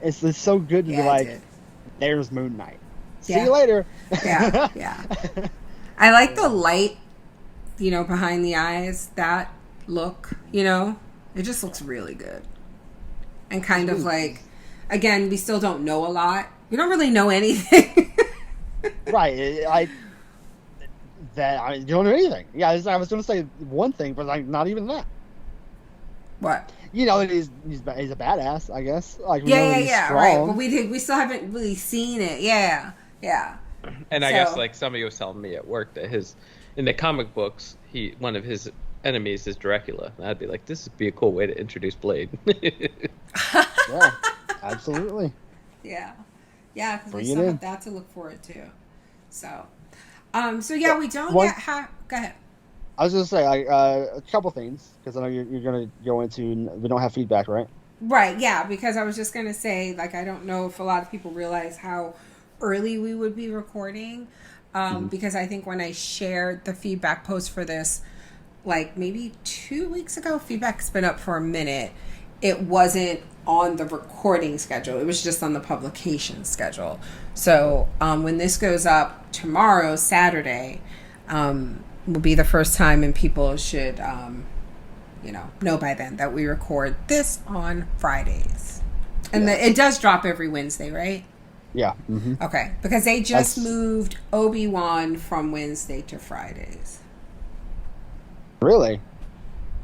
it's so good to be there's Moon Knight. See you later. Yeah. I like the light, behind the eyes, that look, it just looks really good. And kind of again, we still don't know a lot. We don't really know anything. Right. You don't know anything. Yeah, I was going to say one thing, but not even that. What? He's a badass, I guess. Yeah. Right. But we still haven't really seen it. Yeah. And I guess somebody was telling me at work that in the comic books, one of his enemies is Dracula. And I'd be this would be a cool way to introduce Blade. Yeah, absolutely. Yeah, because we still have that to look forward to. So, we don't yet have. Go ahead. I was going to say a couple things, because I know you're going to go into. We don't have feedback, right? Right. Yeah, because I was just going to say, I don't know if a lot of people realize how early we would be recording. because I think when I shared the feedback post for this, like maybe 2 weeks ago, feedback's been up for a minute. It wasn't on the recording schedule. It was just on the publication schedule. So when this goes up tomorrow, Saturday, will be the first time, and people should, know by then that we record this on Fridays. And it does drop every Wednesday, right? Yeah. Mm-hmm. Okay. Because they just moved Obi-Wan from Wednesday to Fridays. Really?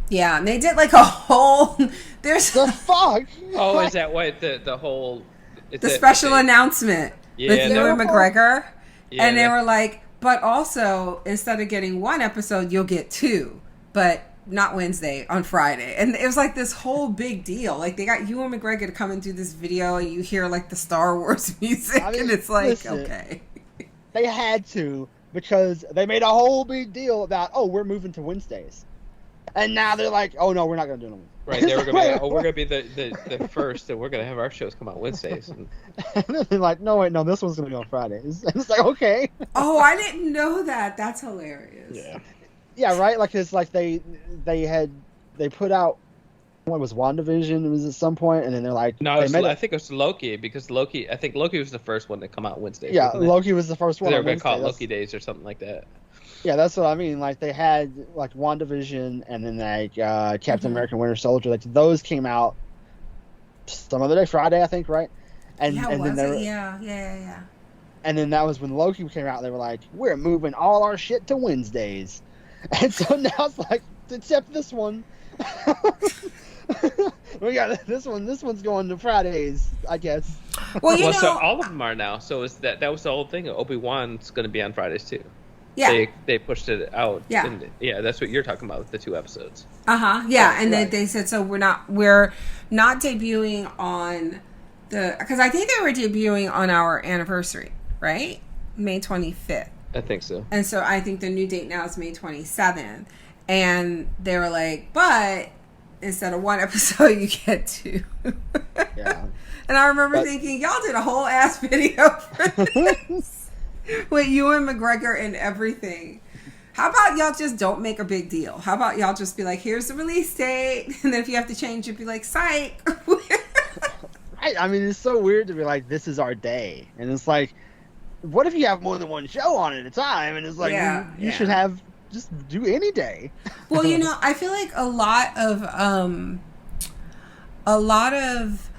Yeah, and they did like a whole... There's the fuck? Oh, is that what the whole... The special announcement with Ewan McGregor. Yeah, and they were like, but also, instead of getting one episode, you'll get two. But not Wednesday, on Friday. And it was like this whole big deal. Like, they got Ewan McGregor to come and do this video, and you hear like the Star Wars music, and it's like, listen, okay. They had to, because they made a whole big deal about, we're moving to Wednesdays. And now they're like, oh no, we're not going to do them. Right, they were going to be, we're going to be the first, and we're going to have our shows come out Wednesdays. And then they're like, no, wait, no, this one's going to be on Fridays. And it's like, okay. Oh, I didn't know that. That's hilarious. Yeah. Yeah, right? Like, it's like they put out, what was WandaVision, it was at some point, and then they're like... No, I think it was Loki, because Loki was the first one to come out Wednesdays. Yeah, Loki was the first one. They were going to call it Loki Days or something like that. Yeah, that's what I mean. Like, they had, like, WandaVision, and then, like, Captain America Winter Soldier. Like, those came out some other day, Friday, I think, right? And, yeah, and was then it? Yeah. And then that was when Loki came out. They were like, we're moving all our shit to Wednesdays. And so now it's like, except this one. We got this one. This one's going to Fridays, I guess. Well, so all of them are now. So is that was the whole thing. Obi-Wan's going to be on Fridays too. Yeah. They pushed it out. Yeah. That's what you're talking about with the 2 episodes. Yeah, and right. They said, so we're not debuting on because I think they were debuting on our anniversary, right? May 25th. I think so. And so I think the new date now is May 27th. And they were like, but instead of 1 episode, you get 2. Yeah. And I remember thinking, y'all did a whole ass video for this. With Ewan McGregor and everything. How about y'all just don't make a big deal? How about y'all just be like, here's the release date. And then if you have to change it, be like, psych. Right. I mean, it's so weird to be like, this is our day. And it's like, what if you have more than one show on at a time? And it's like, you should have just do any day. Well, I feel like a lot of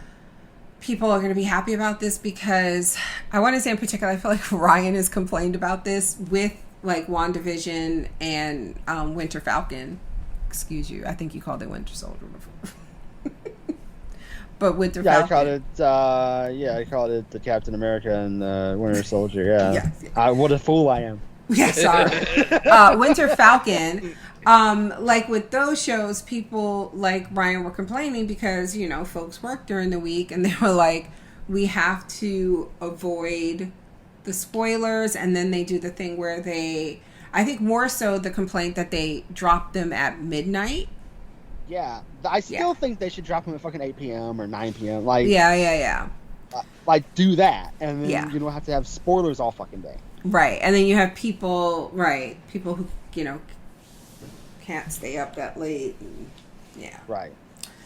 people are going to be happy about this, because I want to say in particular, I feel like Ryan has complained about this with like WandaVision and Winter Falcon. Excuse you. I think you called it Winter Soldier before. But Winter Falcon. I called it the Captain America and Winter Soldier. Yeah. Yes. What a fool I am. Yeah, sorry. Winter Falcon. Like with those shows, people like Ryan were complaining because, folks work during the week, and they were like, we have to avoid the spoilers. And then they do the thing where I think more so the complaint that they drop them at midnight. Yeah. I still think they should drop them at fucking 8 p.m. or 9 p.m. Like, yeah. Like, do that. And then you don't have to have spoilers all fucking day. Right. And then you have people who, can't stay up that late. And, yeah. Right.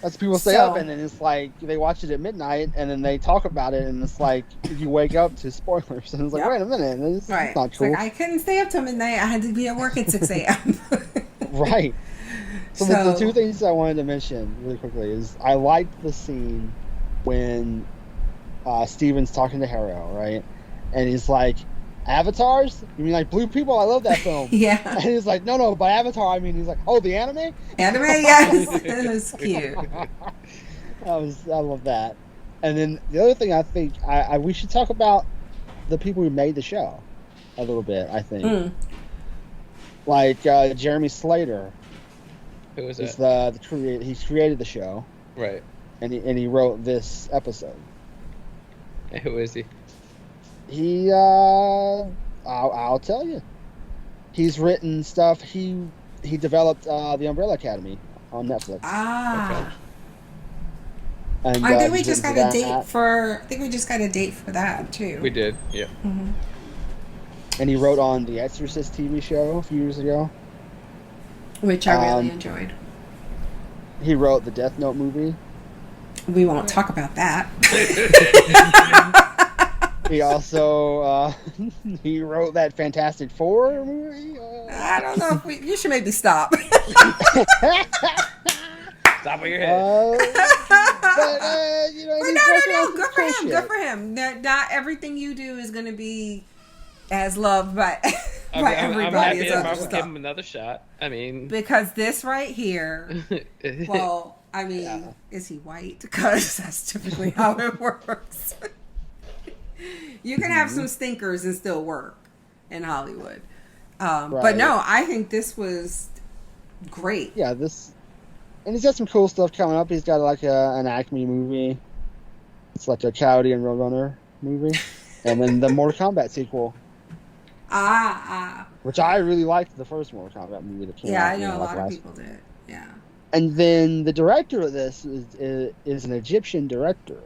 That's people stay up, and then it's like they watch it at midnight, and then they talk about it, and it's like you wake up to spoilers, and it's like, wait a minute, this is not cool. Like, I couldn't stay up till midnight. I had to be at work at 6 a.m. Right. So the 2 things I wanted to mention really quickly is I liked the scene when Steven's talking to Harrow, right? And he's like, avatars? You mean like blue people? I love that film. Yeah. And he's like, no, by avatar I mean, he's like, oh, the anime? Anime, yes. It was cute. I love that. And then the other thing I think we should talk about the people who made the show a little bit, I think. Like Jeremy Slater. Who was that? He's created the show. Right. And he wrote this episode. And who is he? He, I'll tell you. He's written stuff. He developed The Umbrella Academy on Netflix. Ah. Okay. And, I think we just got a date for. I think we just got a date for that too. We did. Yeah. Mm-hmm. and he wrote on the Exorcist TV show a few years ago, which I really enjoyed. He wrote the Death Note movie. We won't talk about that. He also he wrote that Fantastic Four movie. I don't know if you should maybe stop. Stop with your head. You know, no. Good for him. Good for him. Not everything you do is going to be as loved by everybody. I'm happy to give him another shot. I mean, because this right here. Well, I mean, is he white? Because that's typically how it works. You can have some stinkers and still work in Hollywood. Right. But no, I think this was great. Yeah, and he's got some cool stuff coming up. He's got like an Acme movie. It's like a Coyote and Roadrunner movie. And then the Mortal Kombat sequel. Which I really liked the first Mortal Kombat movie that came out. Yeah, I know a lot of people did. Yeah. And then the director of this is an Egyptian director.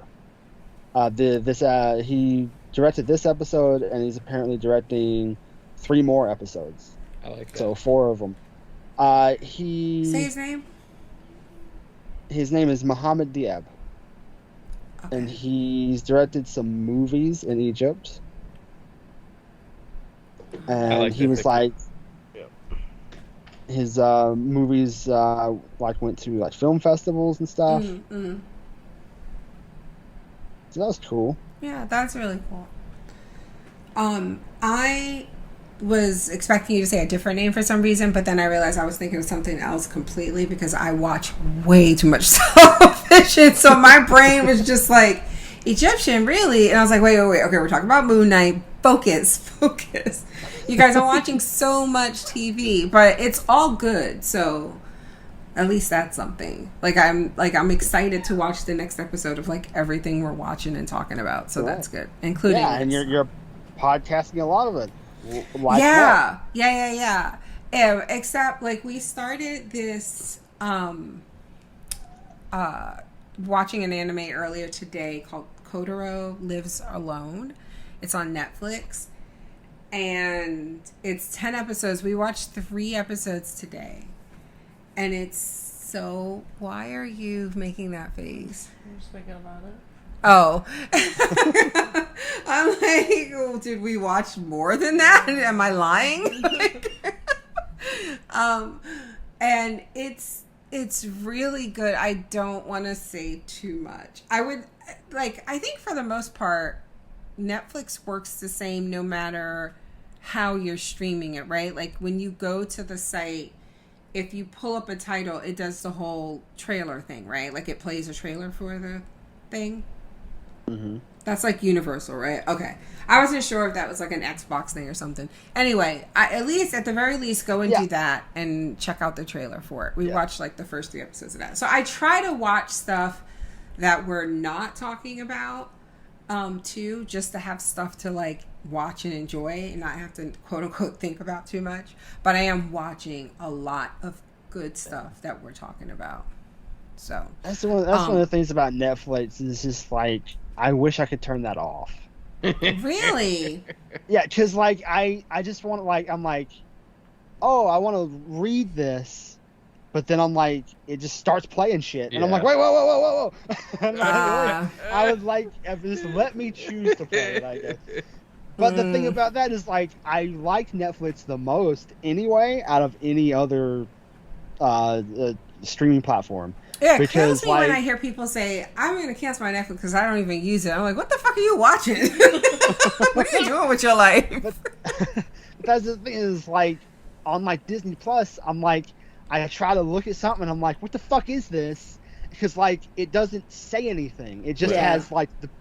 He directed this episode, and he's apparently directing 3 more episodes. I like that. So 4 of them. Say his name. His name is Mohammed Diab. Okay. And he's directed some movies in Egypt. And he was like, his movies went to film festivals and stuff. Mm-hmm. So that was cool. Yeah, that's really cool. I was expecting you to say a different name for some reason, but then I realized I was thinking of something else completely because I watch way too much television. So my brain was just like, Egyptian, really? And I was like, wait. Okay, we're talking about Moon Knight. Focus. You guys are watching so much TV, but it's all good. So at least that's something. I'm excited to watch the next episode of everything we're watching and talking about. So that's good, including and you're podcasting a lot of it. Yeah. Except we started this watching an anime earlier today called Kotaro Lives Alone. It's on Netflix. And it's 10 episodes. We watched 3 episodes today. And it's so... Why are you making that face? I'm just thinking about it. Oh. I'm like, well, did we watch more than that? Am I lying? And it's really good. I don't want to say too much. I think for the most part, Netflix works the same no matter how you're streaming it, right? When you go to the site, if you pull up a title, it does the whole trailer thing, right? It plays a trailer for the thing. Mm-hmm. That's universal, right? Okay. I wasn't sure if that was an Xbox thing or something. Anyway, at the very least, go and do that and check out the trailer for it. We watched the first 3 episodes of that. So I try to watch stuff that we're not talking about, too, just to have stuff to watch and enjoy and not have to quote unquote think about too much. But I am watching a lot of good stuff that we're talking about. So that's one of the things about Netflix is just I wish I could turn that off. Really? Yeah, because I just want I'm oh, I want to read this, but then I'm it just starts playing shit, and I'm like, whoa. I would just let me choose to play it, I guess. But the thing about that is I like Netflix the most anyway out of any other streaming platform. Yeah, it kills me when I hear people say, I'm going to cancel my Netflix because I don't even use it. I'm like, what the fuck are you watching? What are you doing with your life? But that's the thing is, on Disney Plus, I try to look at something and I'm like, what the fuck is this? Because it doesn't say anything. It just has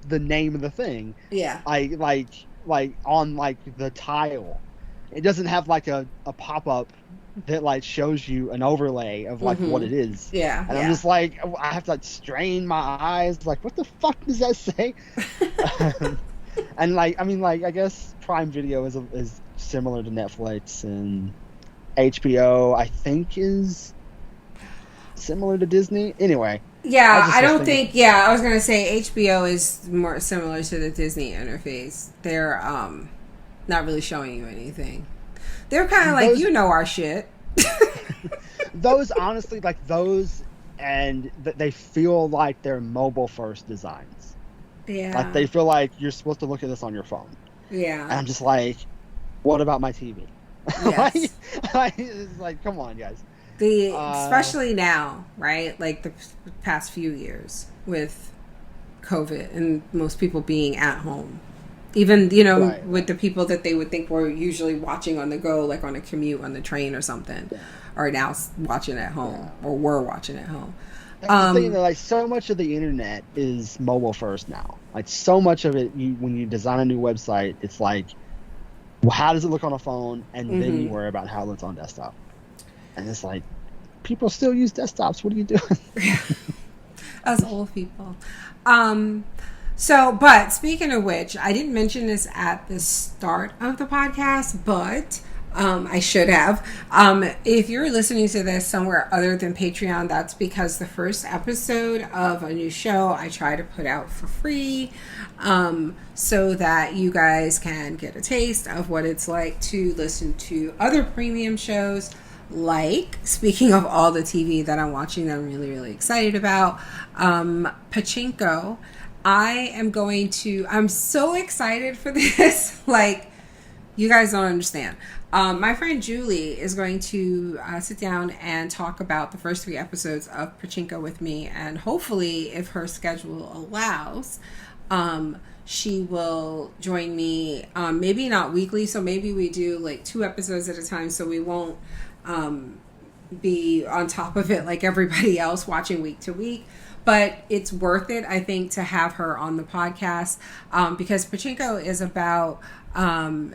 the name of the thing. Yeah. On the tile. It doesn't have a pop-up that shows you an overlay of what it is. Yeah. And I'm just I have to strain my eyes what the fuck does that say? And I guess Prime Video is similar to Netflix, and HBO I think is similar to Disney. Anyway. Yeah, I don't think I was going to say HBO is more similar to the Disney interface. They're not really showing you anything. They're kind of like, you know our shit. Those, honestly, like those, and they feel like they're mobile first designs. Yeah. Like they feel like you're supposed to look at this on your phone. Yeah. And I'm just like, what about my TV? Yes. It's like, come on, guys. Especially now, right? Like the past few years with COVID and most people being at home. Even, with the people that they would think were usually watching on the go, like on a commute on the train or something, are now watching at home or were watching at home. The thing that, like, so much of the internet is mobile first now. Like, so much of it, when you design a new website, it's like, well, how does it look on a phone? And then you worry about how it looks on desktop. And it's like, people still use desktops. What are you doing? Us old people. But speaking of which, I didn't mention this at the start of the podcast, but I should have. If you're listening to this somewhere other than Patreon, that's because the first episode of a new show I try to put out for free, so that you guys can get a taste of what it's like to listen to other premium shows. Like, speaking of all the TV that I'm watching that I'm really, really excited about, Pachinko. I'm so excited for this. Like, you guys don't understand. My friend Julie is going to sit down and talk about the first 3 episodes of Pachinko with me. And hopefully, if her schedule allows, she will join me. Maybe not weekly. So maybe we do like 2 episodes at a time. So we won't be on top of it like everybody else watching week to week. But it's worth it, I think, to have her on the podcast, because Pachinko is about,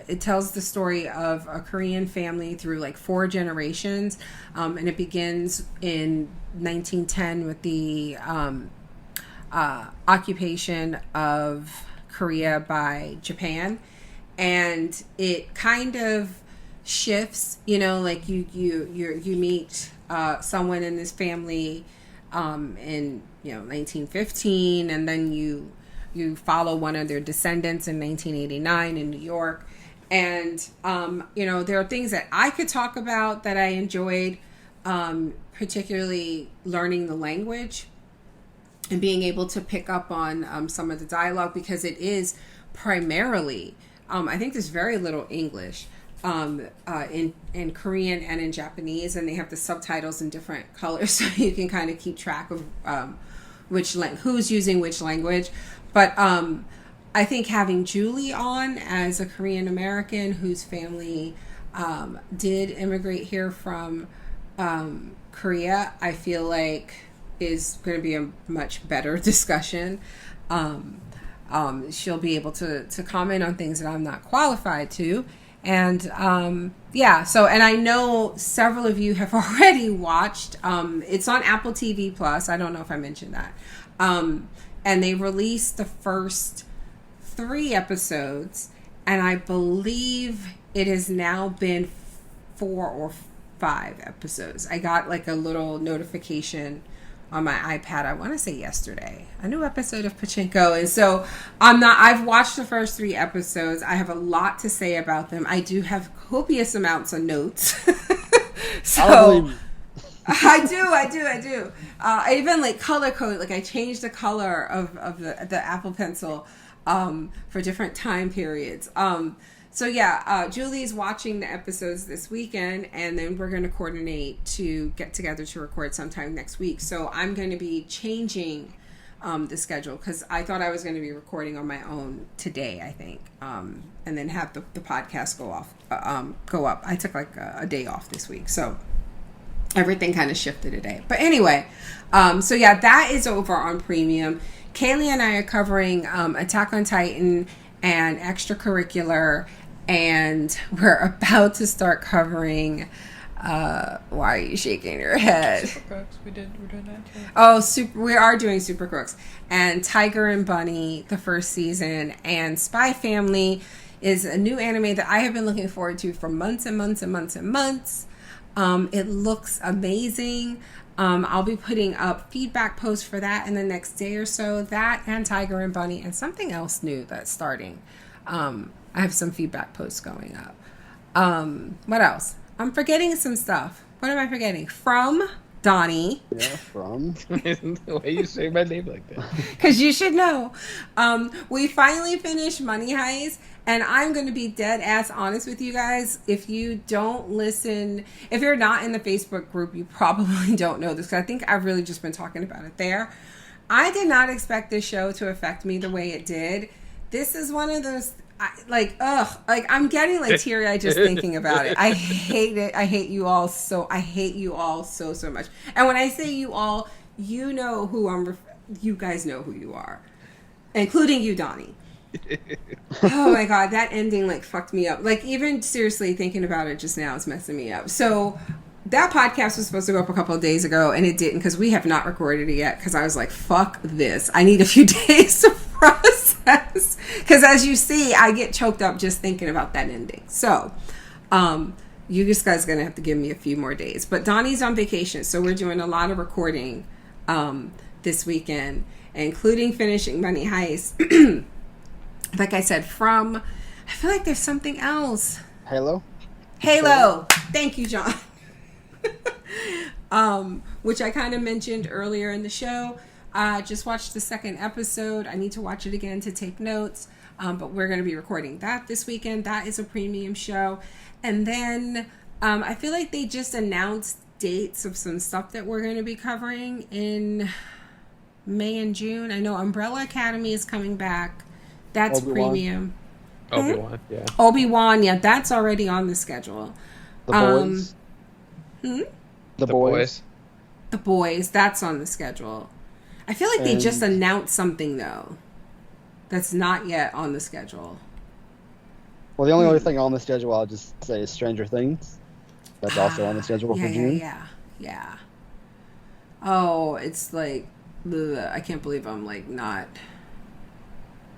it tells the story of a Korean family through like 4 generations, and it begins in 1910 with the occupation of Korea by Japan, and it kind of shifts, like you meet someone in this family in 1915, and then you follow one of their descendants in 1989 in New York, and there are things that I could talk about that I enjoyed, particularly learning the language and being able to pick up on some of the dialogue, because it is primarily, I think there's very little English in Korean and in Japanese, and they have the subtitles in different colors, so you can kind of keep track of who's using which language. But I think having Julie on as a Korean American whose family did immigrate here from Korea, I feel like is going to be a much better discussion. She'll be able to comment on things that I'm not qualified to. And and I know several of you have already watched. It's on Apple TV Plus. I don't know if I mentioned that. And they released the first 3 episodes, and I believe it has now been 4 or 5 episodes. I got like a little notification on my iPad, I want to say yesterday, a new episode of Pachinko. And so I've watched the first 3 episodes. I have a lot to say about them. I do have copious amounts of notes. So I do. I even like color code, like I changed the color of the Apple Pencil for different time periods. Julie's watching the episodes this weekend, and then we're going to coordinate to get together to record sometime next week. So I'm going to be changing the schedule, because I thought I was going to be recording on my own today, I think, and then have the podcast go up. I took like a day off this week, so everything kind of shifted a day. But anyway, that is over on Premium. Kaylee and I are covering Attack on Titan and Extracurricular, and we're about to start covering why are you shaking your head? Super Crooks. We're doing that too. Oh, we are doing Super Crooks. And Tiger and Bunny, the first season, and Spy Family is a new anime that I have been looking forward to for months and months and months and months. It looks amazing. I'll be putting up feedback posts for that in the next day or so. That and Tiger and Bunny, and something else new that's starting. I have some feedback posts going up. What else? I'm forgetting some stuff. What am I forgetting? From Donnie. Yeah, from. Why you say my name like that? Because you should know. We finally finished Money Heist, and I'm going to be dead ass honest with you guys. If you don't listen, if you're not in the Facebook group, you probably don't know this, because I think I've really just been talking about it there. I did not expect this show to affect me the way it did. This is one of those... I'm getting like teary eyed just thinking about it. I hate it. I hate you all so much. And when I say you all, you know who you guys know who you are, including you, Donnie. Oh my God, that ending like fucked me up. Like, even seriously thinking about it just now is messing me up. So that podcast was supposed to go up a couple of days ago, and it didn't, because we have not recorded it yet, because I was like, fuck this. I need a few days to process. Because as you see, I get choked up just thinking about that ending. So, you guys are going to have to give me a few more days. But Donnie's on vacation, so we're doing a lot of recording this weekend, including finishing Money Heist. Like I said, I feel like there's something else. Halo. Thank you, John. Which I kind of mentioned earlier in the show. Just watched the second episode. I need to watch it again to take notes. But we're going to be recording that this weekend. That is a premium show. And then I feel like they just announced dates of some stuff that we're going to be covering in May and June. I know Umbrella Academy is coming back. That's Obi-Wan. Premium. Obi-Wan, yeah. Obi-Wan, yeah, that's already on the schedule. The Boys. The Boys. The Boys, that's on the schedule. I feel like they just announced something, though, that's not yet on the schedule. Well, the only other thing on the schedule I'll just say is Stranger Things. That's also on the schedule for June. Yeah. Oh, it's like, ugh, I can't believe I'm like not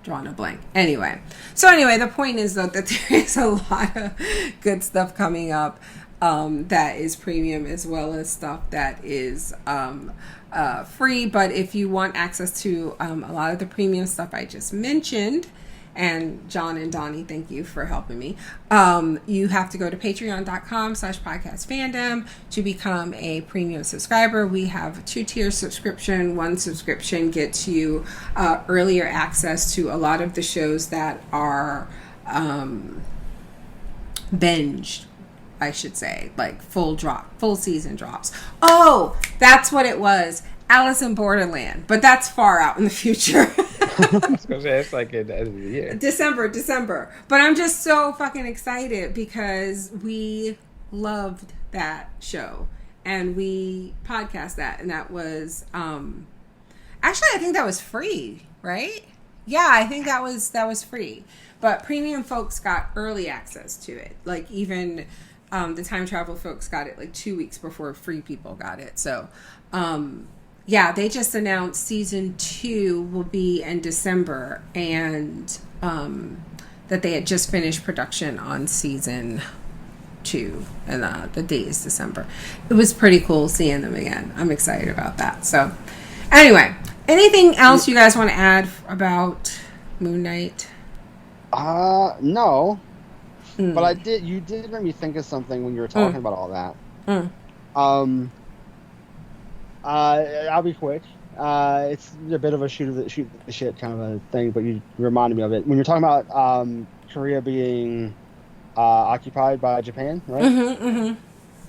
drawing a blank. Anyway, the point is, though, that there is a lot of good stuff coming up that is premium, as well as stuff that is free. But if you want access to a lot of the premium stuff I just mentioned, and John and Donnie, thank you for helping me, you have to go to patreon.com/podcastfandom to become a premium subscriber. We have a 2-tier subscription. One subscription gets you earlier access to a lot of the shows that are binged, I should say, like full season drops. Oh, that's what it was. Alice in Borderland, but that's far out in the future. I was going to say, it's like at the end of the year. December. But I'm just so fucking excited because we loved that show and we podcast that, and that was actually, I think that was free, right? Yeah, I think that was free. But premium folks got early access to it. Like, even the time travel folks got it like 2 weeks before free people got it. So yeah, they just announced season 2 will be in December, and that they had just finished production on season 2, and the date is December. It was pretty cool seeing them again. I'm excited about that. So anyway, anything else you guys want to add about Moon Knight? No. But you did make me think of something when you were talking about all that. I'll be quick. It's a bit of a shoot the shit kind of a thing, but you reminded me of it. When you're talking about Korea being occupied by Japan, right? You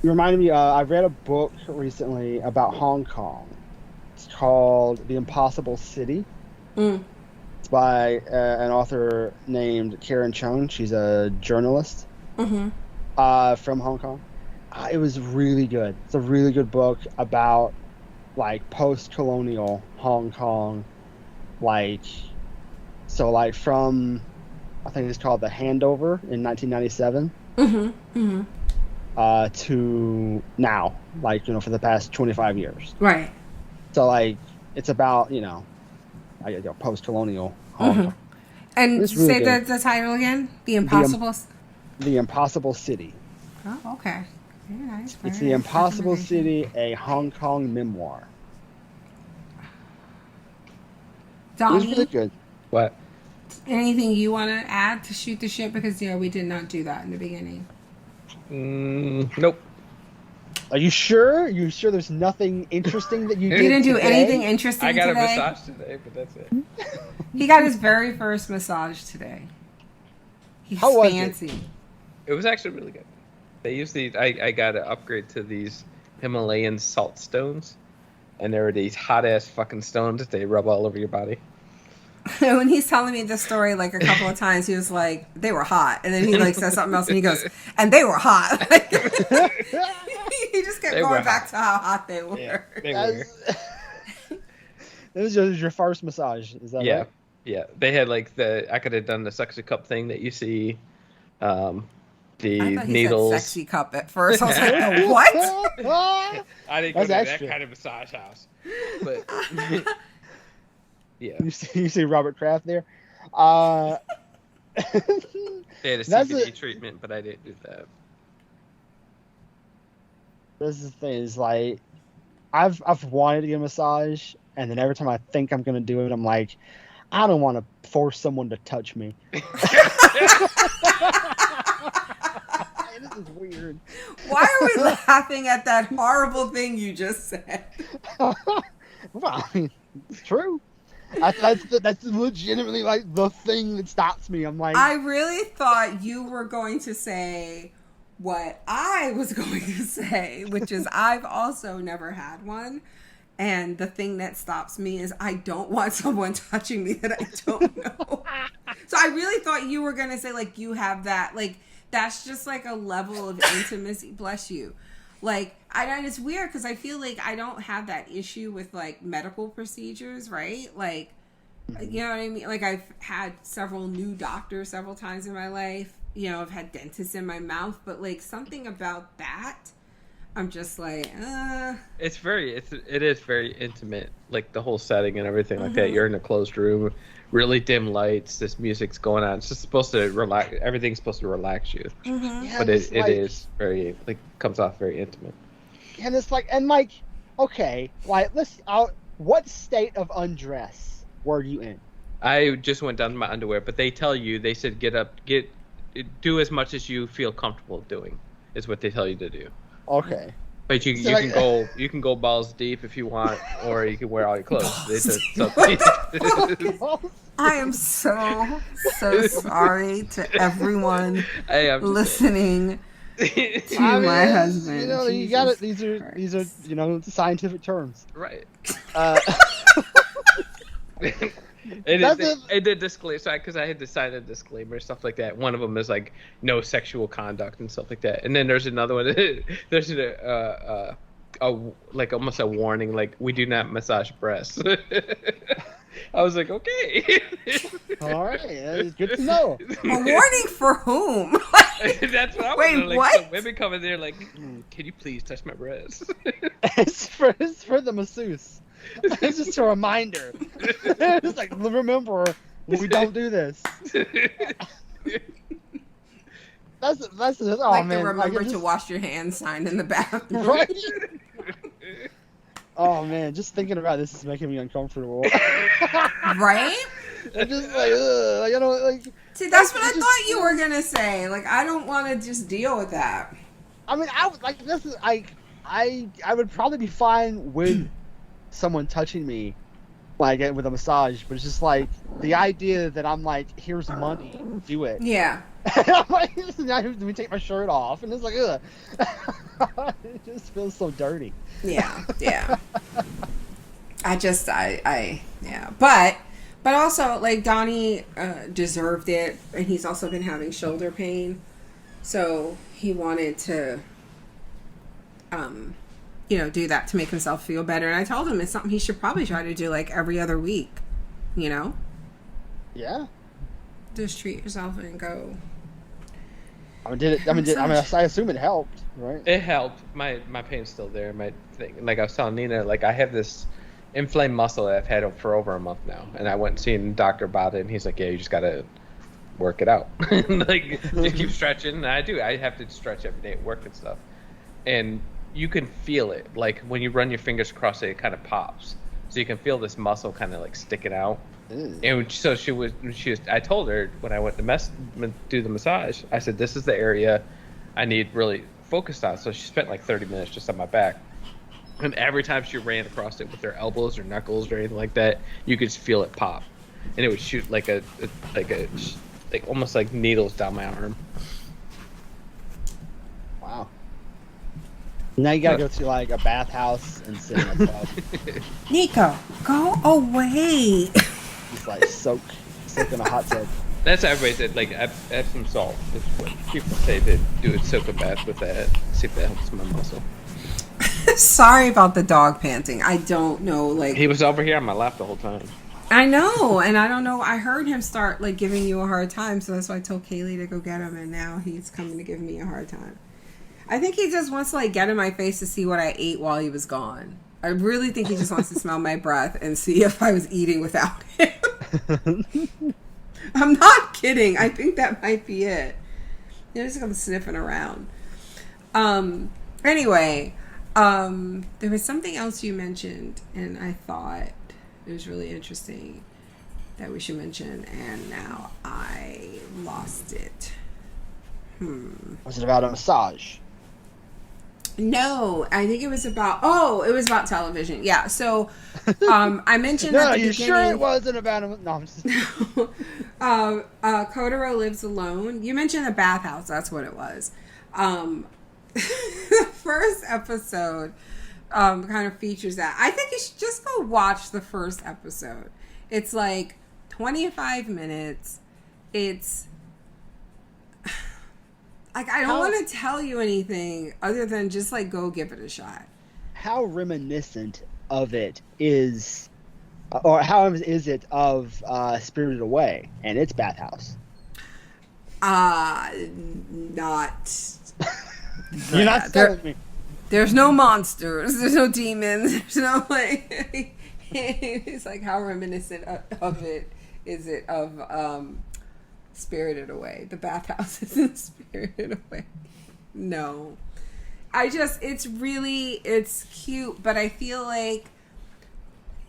reminded me, I read a book recently about Hong Kong. It's called The Impossible City. It's by an author named Karen Chung. She's a journalist from Hong Kong. It was really good. It's a really good book about like post-colonial Hong Kong, from, I think it's called The Handover in 1997 to now, for the past 25 years. Right. So it's about post-colonial Hong Kong. And really say good. the title again. The Impossible. The Impossible City. Oh, okay. Very nice. It's The Impossible City, a Hong Kong memoir. Donnie? It was really good. What? Anything you want to add to shoot the shit? Because, we did not do that in the beginning. Nope. Are you sure? You sure there's nothing interesting that you did? You didn't do today? anything interesting I got today? a massage today, but that's it. He got his very first massage today. He's How was fancy. It was actually really good. They use these. I got to upgrade to these Himalayan salt stones, and there were these hot ass fucking stones that they rub all over your body. When he's telling me this story like a couple of times, he was like, "They were hot," and then he like says something else, and he goes, "And they were hot." He just kept going back to how hot they were. Yeah, they were. This was your first massage, is that right? Yeah. They had like I could have done the sexy cup thing that you see. The I thought he needles. said sexy cup at first. I was like, "No, what?" I didn't go to that kind of massage house, but yeah. You see Robert Kraft there. They had a CBD treatment, but I didn't do that. This is the thing, is like I've wanted to get a massage, and then every time I think I'm gonna do it, I'm like, I don't want to force someone to touch me. This is weird. Why are we laughing at that horrible thing you just said? Well, I mean, it's true. That's legitimately like the thing that stops me. I'm like, I really thought you were going to say what I was going to say, which is I've also never had one. And the thing that stops me is I don't want someone touching me that I don't know. So I really thought you were going to say, like, you have that, like, that's just like a level of intimacy. Bless you. Like, and it's weird because I feel like I don't have that issue with like medical procedures, right? Like, you know what I mean? Like, I've had several new doctors several times in my life. I've had dentists in my mouth, but like something about that, I'm just like, It is very intimate, like the whole setting and everything like that. You're in a closed room, really dim lights, this music's going on. It's just supposed to relax. Everything's supposed to relax you, yeah, but it is very, like, comes off very intimate. And it's like, okay, like what state of undress were you in? I just went down to my underwear, but they said do as much as you feel comfortable doing, is what they tell you to do. Okay. But you can go balls deep if you want, or you can wear all your clothes. I am so sorry to everyone listening to my husband. You got it. These are scientific terms. Right. It did disclaimer, because I had decided disclaimer, stuff like that. One of them is like no sexual conduct and stuff like that. And then there's another one. There's like almost a warning, like, we do not massage breasts. I was like, okay. All right, it's good to know. A warning for whom? That's what I was. Wait, like, what? Some women come in there like, can you please touch my breasts? It's for the masseuse. It's just a reminder. It's like, remember, we don't do this. That's oh, like man. the remember to wash your hands sign in the bathroom. Right? Oh man, just thinking about this is making me uncomfortable. Right? I'm just like, ugh, See, that's what I thought you were gonna say. Like, I don't want to just deal with that. I mean, I would probably be fine with someone touching me, like, with a massage, but it's just like the idea that I'm like, here's money, do it. Yeah. I'm like, now let me take my shirt off, and it's like, ugh. It just feels so dirty. Yeah. But also, like, Donnie deserved it, and he's also been having shoulder pain, so he wanted to do that to make himself feel better. And I told him it's something he should probably try to do like every other week, Yeah. Just treat yourself and go. I assume it helped, right? It helped. My pain's still there. My thing, like I was telling Nina, like, I have this inflamed muscle that I've had for over a month now, and I went and seen the doctor about it, and he's like, yeah, you just gotta work it out. Like, just keep stretching. And I do. I have to stretch every day at work and stuff, and you can feel it. Like, when you run your fingers across it, it kind of pops, so you can feel this muscle kind of like sticking out. And so I told her when I went to do the massage, I said, this is the area I need really focused on. So she spent like 30 minutes just on my back. And every time she ran across it with her elbows or knuckles or anything like that, you could feel it pop. And it would shoot like almost like needles down my arm. Wow. Now you gotta go to like a bathhouse and sit in a tub. Nico, go away. Just like soak in a hot tub. That's how everybody said, like, Epsom salt is what people say to do a soak a bath with that. See if that helps my muscle. Sorry about the dog panting. I don't know, like... He was over here on my lap the whole time. I know, and I don't know. I heard him start, like, giving you a hard time, so that's why I told Kaylee to go get him, and now he's coming to give me a hard time. I think he just wants to, like, get in my face to see what I ate while he was gone. I really think he just wants to smell my breath and see if I was eating without him. I'm not kidding. I think that might be it. You're just going to sniffing around. Anyway, there was something else you mentioned, and I thought it was really interesting that we should mention, and now I lost it. Was it about a massage? No, I think it was about television. Yeah, so I mentioned no, at the you beginning. Sure it wasn't about a... No, I'm just... Kotaro Lives Alone. You mentioned the bathhouse. That's what it was. The first episode kind of features that. I think you should just go watch the first episode. It's like 25 minutes. It's... Like, I don't want to tell you anything other than just, like, go give it a shot. How reminiscent of it is, or how is it of Spirited Away and its bathhouse? Not. You're not telling me. There's no monsters. There's no demons. There's no, like... It's like, how reminiscent of it is it of... Spirited Away. The bathhouse isn't Spirited Away. No. It's cute, but I feel like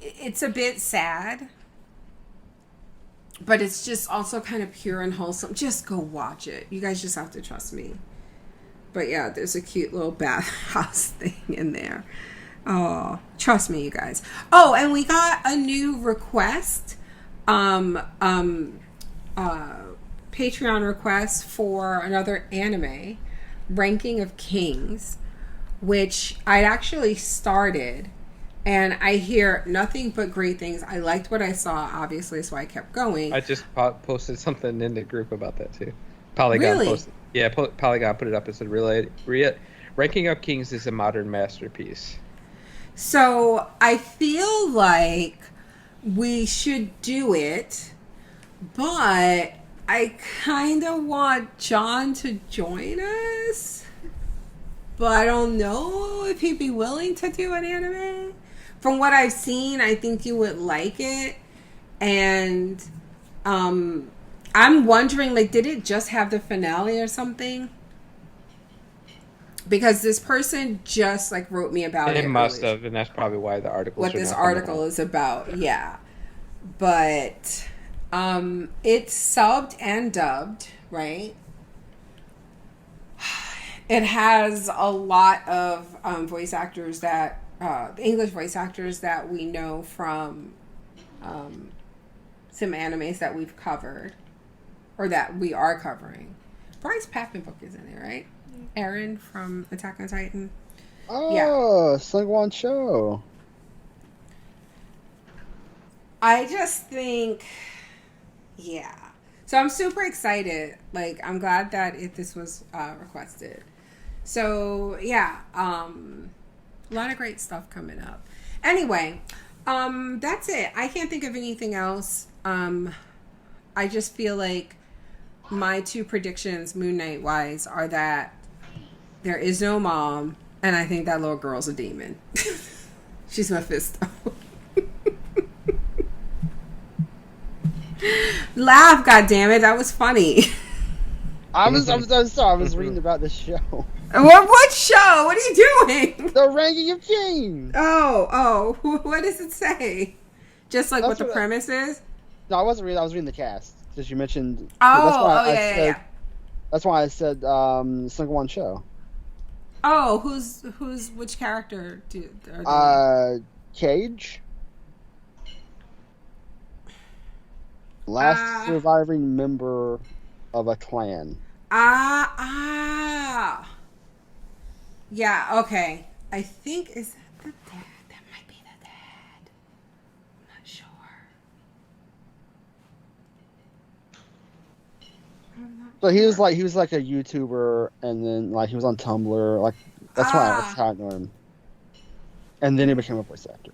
it's a bit sad. But it's just also kind of pure and wholesome. Just go watch it. You guys just have to trust me. But yeah, there's a cute little bathhouse thing in there. Oh, trust me, you guys. Oh, and we got a new request. Patreon request for another anime, Ranking of Kings, which I'd actually started, and I hear nothing but great things. I liked what I saw, obviously, so I kept going. I just posted something in the group about that too. Polygon really? posted. Yeah, Polygon put it up and said, Ranking of Kings is a modern masterpiece. So I feel like we should do it, but I kind of want John to join us, but I don't know if he'd be willing to do an anime. From what I've seen, I think you would like it, and I'm wondering, like, did it just have the finale or something? Because this person just, like, wrote me about it. It must have, and that's probably why the article. What this article is about, yeah. But it's subbed and dubbed, right? It has a lot of voice actors that English voice actors that we know from some animes that we've covered or that we are covering. Bryce Papenbook is in it, right? Eren from Attack on Titan. Oh, yeah. Sungwon Cho. I just think, yeah. So I'm super excited. Like, I'm glad that this was requested. So, yeah. A lot of great stuff coming up. Anyway, that's it. I can't think of anything else. I just feel like my two predictions, Moon Knight wise, are that there is no mom, and I think that little girl's a demon. She's Mephisto. Laugh, goddammit, that was funny. I'm sorry, I was reading about this show. What show? What are you doing? The Ranking of Kings. Oh, what does it say? Just like what the premise is? No, I wasn't reading. I was reading the cast because you mentioned. Yeah. That's why I said S1E1 show. Oh, which character? Cage. Last surviving member of a clan. Yeah, okay. I think, is that the dad? That might be the dad. I'm not sure. So he was like a YouTuber, and then like he was on Tumblr. Like that's how I know him. And then he became a voice actor.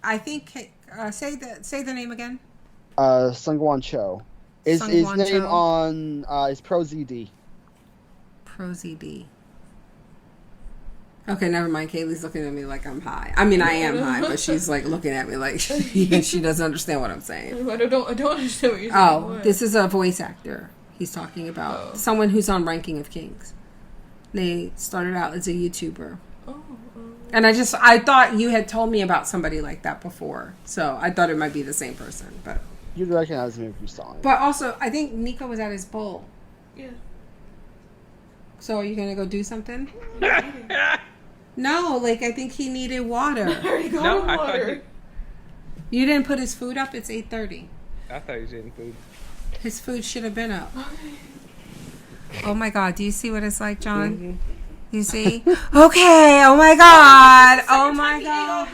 I think say the name again. S1E1 Cho. His name on is ProZD. ProZD. Okay, never mind. Kaylee's looking at me like I'm high. I mean, I am high, but she's like looking at me like she doesn't understand what I'm saying. I don't understand what you're saying. Oh, this is a voice actor. He's talking about someone who's on Ranking of Kings. They started out as a YouTuber. And I thought you had told me about somebody like that before. So I thought it might be the same person. But you'd recognize him if you saw him. But also, I think Nico was at his bowl. Yeah. So are you going to go do something? No, like I think he needed water. Water. You didn't put his food up? It's 8:30. I thought he was eating food. His food should have been up. Oh my God. Do you see what it's like, John? Mm-hmm. You see? Okay. Oh my God. Oh my God.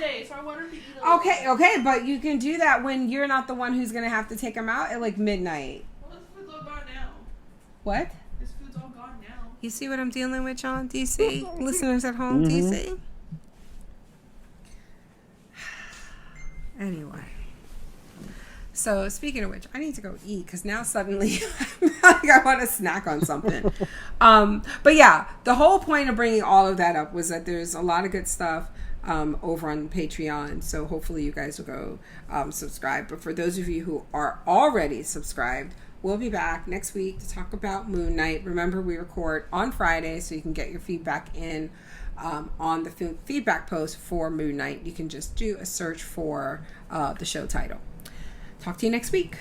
Okay, but you can do that when you're not the one who's going to have to take him out at like midnight. Well, his food's all gone now. What? His food's all gone now. You see what I'm dealing with, John? Do you see? Listeners at home, do you see? Anyway. So, speaking of which, I need to go eat because now suddenly I want to snack on something. But yeah, the whole point of bringing all of that up was that there's a lot of good stuff over on Patreon. So hopefully you guys will go subscribe. But for those of you who are already subscribed, we'll be back next week to talk about Moon Knight. Remember, we record on Friday, so you can get your feedback in on the feedback post for Moon Knight. You can just do a search for the show title. Talk to you next week.